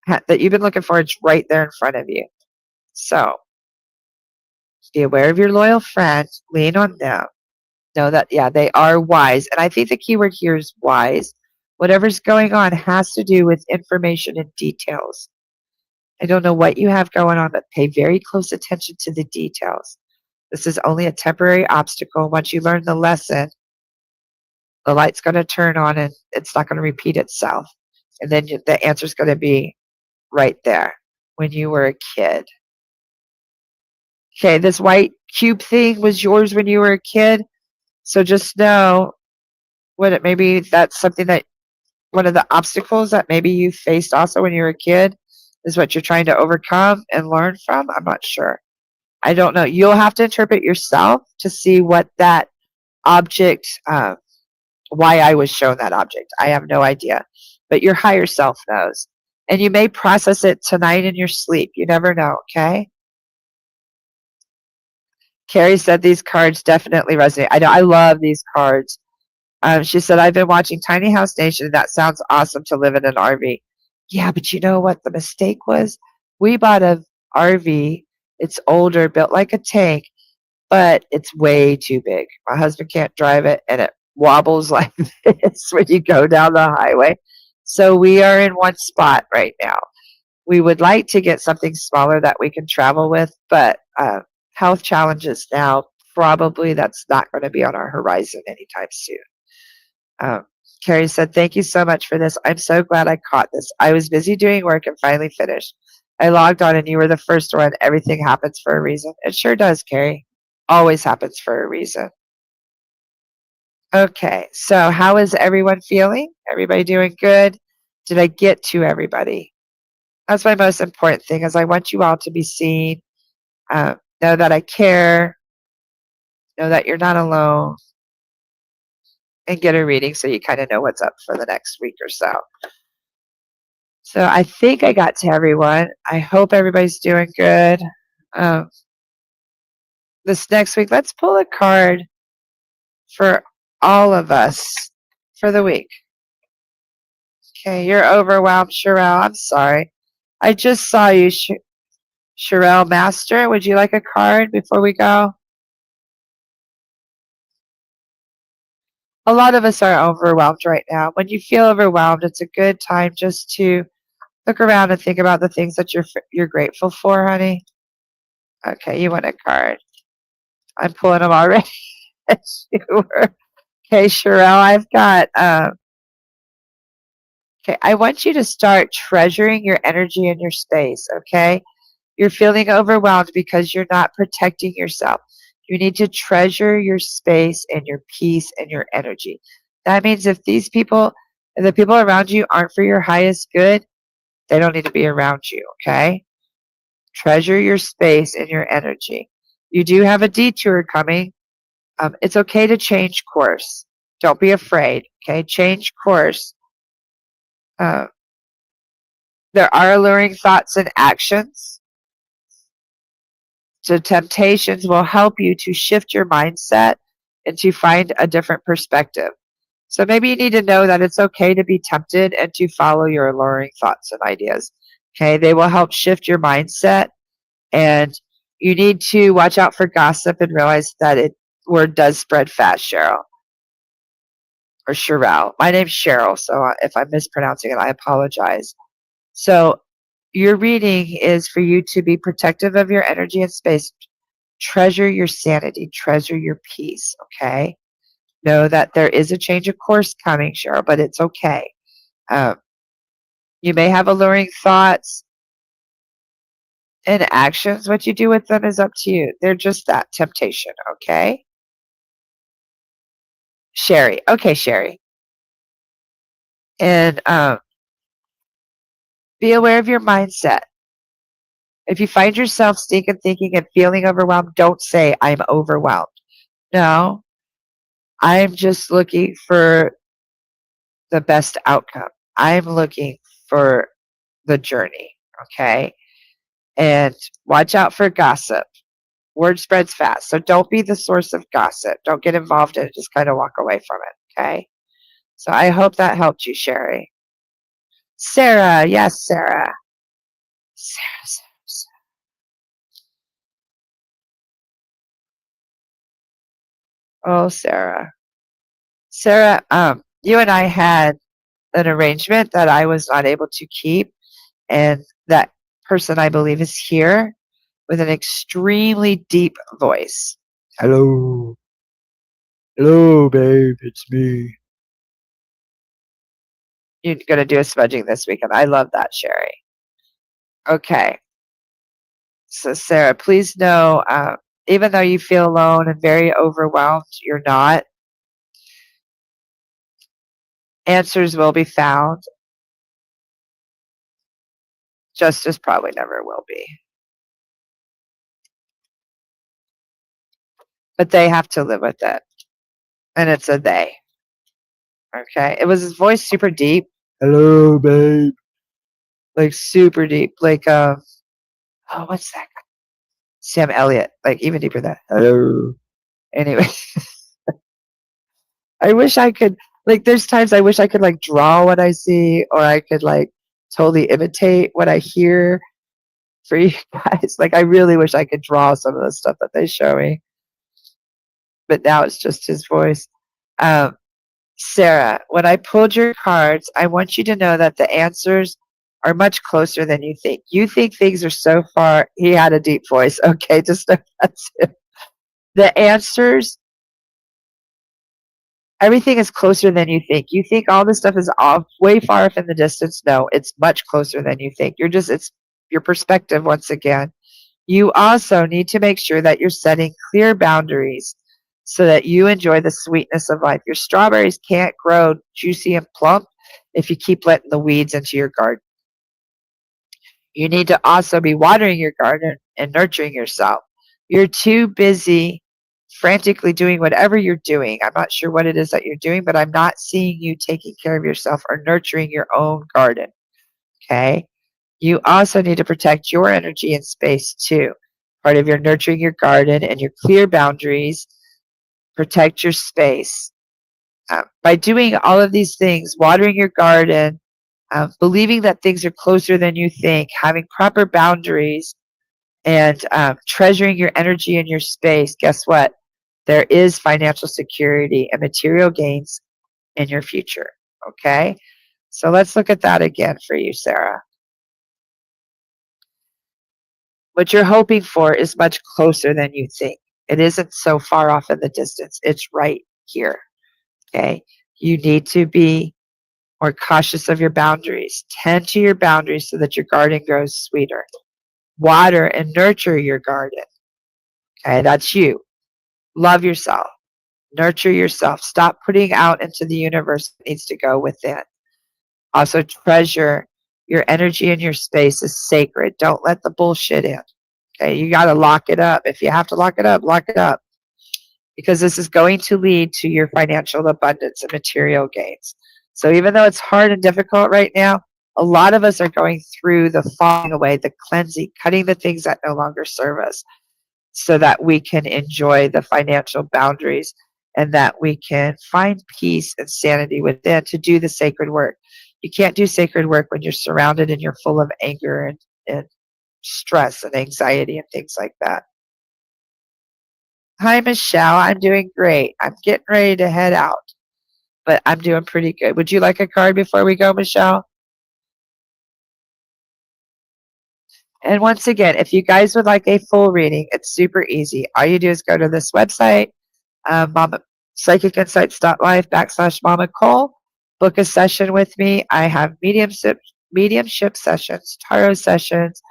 that you've been looking for is right there in front of you. So be aware of your loyal friends, lean on them. Know that, yeah, they are wise. And I think the key word here is wise. Whatever's going on has to do with information and details. I don't know what you have going on, but pay very close attention to the details. This is only a temporary obstacle. Once you learn the lesson, the light's going to turn on and it's not going to repeat itself. And then the answer is going to be right there when you were a kid. Okay, this white cube thing was yours when you were a kid. So just know maybe that's something that one of the obstacles that maybe you faced also when you were a kid is what you're trying to overcome and learn from. I'm not sure. I don't know. You'll have to interpret yourself to see what that object, why I was shown that object. I have no idea. But your higher self knows. And you may process it tonight in your sleep. You never know, okay? Carrie said these cards definitely resonate. I know. I love these cards. She said, I've been watching Tiny House Nation. That sounds awesome to live in an RV. Yeah, but you know what the mistake was? We bought a RV. It's older, built like a tank, but it's way too big. My husband can't drive it, and it wobbles like this when you go down the highway. So we are in one spot right now. We would like to get something smaller that we can travel with, but health challenges now, probably that's not going to be on our horizon anytime soon. Carrie said, thank you so much for this. I'm so glad I caught this. I was busy doing work and finally finished. I logged on and you were the first one. Everything happens for a reason. It sure does, Carrie. Always happens for a reason. Okay, so how is everyone feeling? Everybody doing good? Did I get to everybody? That's my most important thing is I want you all to be seen. Know that I care. Know that you're not alone. And get a reading so you kind of know what's up for the next week or so. So I think I got to everyone. I hope everybody's doing good. This next week, let's pull a card for all of us for the week. Okay, you're overwhelmed, Sherelle. I'm sorry. I just saw you, Sherelle Master. Would you like a card before we go? A lot of us are overwhelmed right now. When you feel overwhelmed, it's a good time just to look around and think about the things that you're grateful for, honey. Okay, you want a card. I'm pulling them already. Sure. Okay, Sherelle, I've got, okay, I want you to start treasuring your energy and your space, okay? You're feeling overwhelmed because you're not protecting yourself. You need to treasure your space and your peace and your energy. That means if the people around you aren't for your highest good, they don't need to be around you, okay? Treasure your space and your energy. You do have a detour coming. It's okay to change course. Don't be afraid, okay? Change course. There are alluring thoughts and actions. So temptations will help you to shift your mindset and to find a different perspective. So maybe you need to know that it's okay to be tempted and to follow your alluring thoughts and ideas. Okay, they will help shift your mindset, and you need to watch out for gossip and realize that word does spread fast, Cheryl. Or Sherelle. My name's Cheryl, so if I'm mispronouncing it, I apologize. So your reading is for you to be protective of your energy and space. Treasure your sanity. Treasure your peace, okay? Know that there is a change of course coming, Cheryl, but it's okay. You may have alluring thoughts and actions. What you do with them is up to you. They're just that, temptation, okay? Sherry. Okay, Sherry. And be aware of your mindset. If you find yourself thinking and feeling overwhelmed, don't say, I'm overwhelmed. No, I'm just looking for the best outcome. I'm looking for the journey, okay? And watch out for gossip. Word spreads fast. So don't be the source of gossip. Don't get involved in it. Just kind of walk away from it, okay? So I hope that helped you, Sherry. Sarah. Yes, Sarah. Sarah. Oh, Sarah. Sarah, you and I had an arrangement that I was not able to keep, and that person, I believe, is here with an extremely deep voice. Hello. Hello, babe. It's me. You're going to do a smudging this weekend. I love that, Sherry. Okay. So, Sarah, please know, even though you feel alone and very overwhelmed, you're not. Answers will be found. Justice probably never will be. But they have to live with it. And it's a they. Okay. It was his voice super deep. Hello, babe. Like super deep. Like, oh, what's that guy? Sam Elliott. Like even deeper than that. Hello. Anyway. I wish I could, like, there's times I wish I could, like, draw what I see, or I could, like, totally imitate what I hear for you guys. Like, I really wish I could draw some of the stuff that they show me. But now it's just his voice. Sarah, when I pulled your cards, I want you to know that the answers are much closer than you think. You think things are so far. He had a deep voice. Okay, just know that's him. The answers, everything is closer than you think. You think all this stuff is off, way far off in the distance. No, it's much closer than you think. It's your perspective once again. You also need to make sure that you're setting clear boundaries so that you enjoy the sweetness of life. Your strawberries can't grow juicy and plump if you keep letting the weeds into your garden. You need to also be watering your garden and nurturing yourself. You're too busy frantically doing whatever you're doing. I'm not sure what it is that you're doing, but I'm not seeing you taking care of yourself or nurturing your own garden. Okay? You also need to protect your energy and space too. Part of your nurturing your garden and your clear boundaries, protect your space. By doing all of these things, watering your garden, believing that things are closer than you think, having proper boundaries, and treasuring your energy and your space, guess what? There is financial security and material gains in your future. Okay? So let's look at that again for you, Sarah. What you're hoping for is much closer than you think. It isn't so far off in the distance. It's right here. Okay? You need to be more cautious of your boundaries. Tend to your boundaries so that your garden grows sweeter. Water and nurture your garden. Okay? That's you. Love yourself. Nurture yourself. Stop putting out into the universe what needs to go within. Also, treasure your energy and your space is sacred. Don't let the bullshit in. Okay, you got to lock it up. If you have to lock it up, lock it up. Because this is going to lead to your financial abundance and material gains. So even though it's hard and difficult right now, a lot of us are going through the falling away, the cleansing, cutting the things that no longer serve us so that we can enjoy the financial boundaries and that we can find peace and sanity within to do the sacred work. You can't do sacred work when you're surrounded and you're full of anger and stress and anxiety and things like that. Hi, Michelle. I'm doing great. I'm getting ready to head out, but I'm doing pretty good. Would you like a card before we go, Michelle? And once again, if you guys would like a full reading, it's super easy. All you do is go to this website, Mama psychicinsights.life/Mama Cole. Book a session with me. I have mediumship sessions, tarot sessions,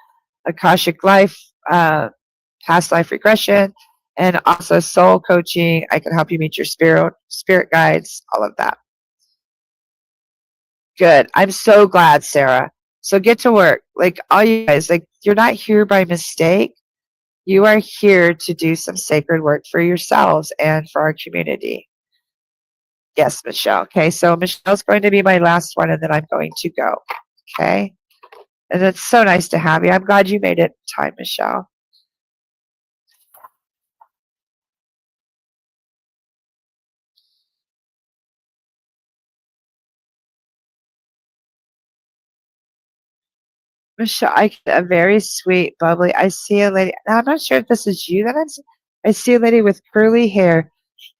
Akashic life, past life regression, and also soul coaching. I can help you meet your spirit guides, all of that. Good. I'm so glad, Sarah. So get to work. Like all you guys, like you're not here by mistake. You are here to do some sacred work for yourselves and for our community. Yes, Michelle. Okay, so Michelle's going to be my last one, and then I'm going to go. Okay? And it's so nice to have you. I'm glad you made it in time, Michelle. Michelle, I get a very sweet, bubbly. I see a lady. Now, I'm not sure if this is you that I see a lady with curly hair,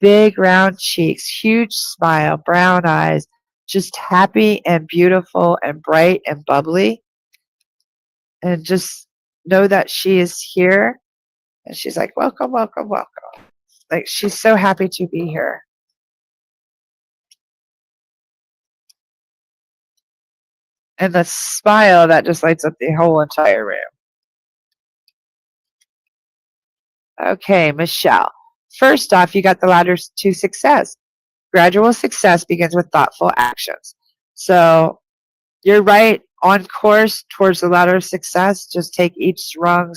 big round cheeks, huge smile, brown eyes, just happy and beautiful and bright and bubbly. And just know that she is here. And she's like, welcome, welcome, welcome. Like, she's so happy to be here. And the smile that just lights up the whole entire room. Okay, Michelle. First off, you got the ladder to success. Gradual success begins with thoughtful actions. So you're right on course towards the ladder of success. Just take each rung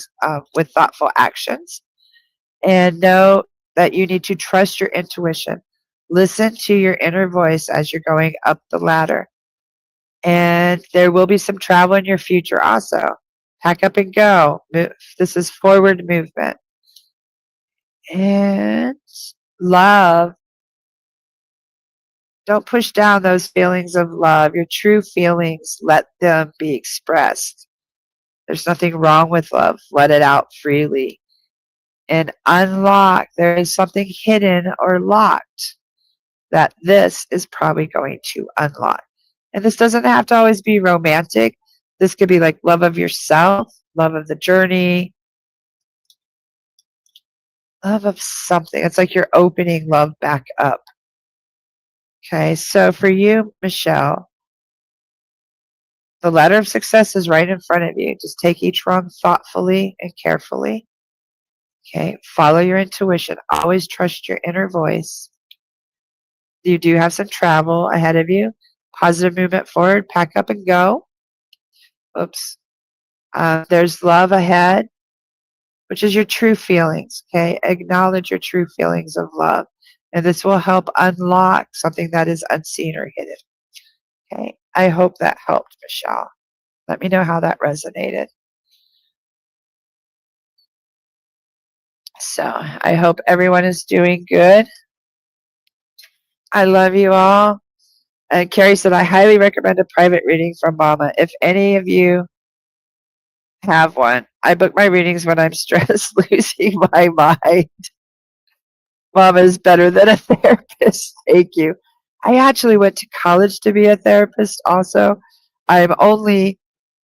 with thoughtful actions. And know that you need to trust your intuition. Listen to your inner voice as you're going up the ladder. And there will be some travel in your future also. Pack up and go. This is forward movement. And love. Don't push down those feelings of love. Your true feelings, let them be expressed. There's nothing wrong with love. Let it out freely. And unlock. There is something hidden or locked that this is probably going to unlock. And this doesn't have to always be romantic. This could be like love of yourself, love of the journey, love of something. It's like you're opening love back up. Okay, so for you, Michelle, the ladder of success is right in front of you. Just take each rung thoughtfully and carefully. Okay, follow your intuition. Always trust your inner voice. You do have some travel ahead of you. Positive movement forward. Pack up and go. Oops. There's love ahead, which is your true feelings. Okay, acknowledge your true feelings of love. And this will help unlock something that is unseen or hidden. Okay, I hope that helped, Michelle. Let me know how that resonated. So I hope everyone is doing good. I love you all. And Carrie said, I highly recommend a private reading from Mama. If any of you have one, I book my readings when I'm stressed, losing my mind. Mama is better than a therapist. Thank you. I actually went to college to be a therapist also. I'm only,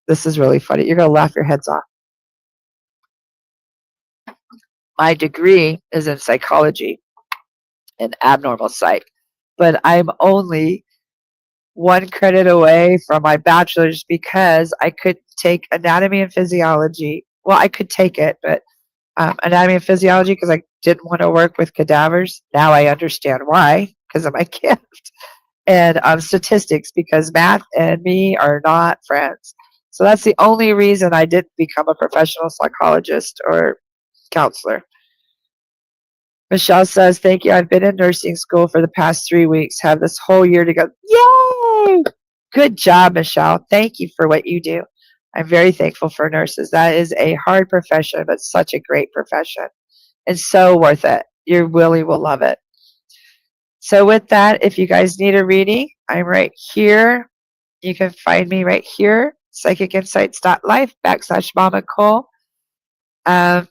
this is really funny. You're going to laugh your heads off. My degree is in psychology and abnormal psych, but I'm only one credit away from my bachelor's because I couldn't take anatomy and physiology. Well, I could take it, but anatomy and physiology because I didn't want to work with cadavers. Now I understand why, because of my gift. And statistics because math and me are not friends. So that's the only reason I didn't become a professional psychologist or counselor. Michelle says, thank you. I've been in nursing school for the past 3 weeks. Have this whole year to go. Yay! Good job, Michelle. Thank you for what you do. I'm very thankful for nurses. That is a hard profession, but such a great profession. And so worth it. You really will love it. So with that, if you guys need a reading, I'm right here. You can find me right here, psychicinsights.life/Mama Cole.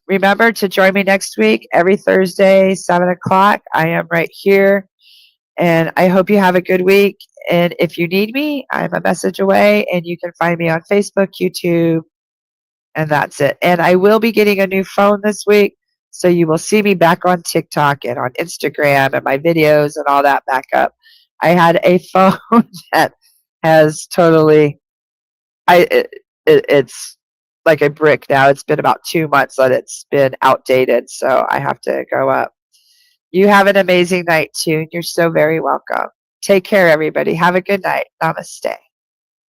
Remember to join me next week, every Thursday, 7 o'clock. I am right here. And I hope you have a good week. And if you need me, I'm a message away. And you can find me on Facebook, YouTube, and that's it. And I will be getting a new phone this week. So you will see me back on TikTok and on Instagram and my videos and all that back up. I had a phone that has totally, it's like a brick now. It's been about 2 months that it's been outdated. So I have to go up. You have an amazing night too. You're so very welcome. Take care, everybody. Have a good night. Namaste.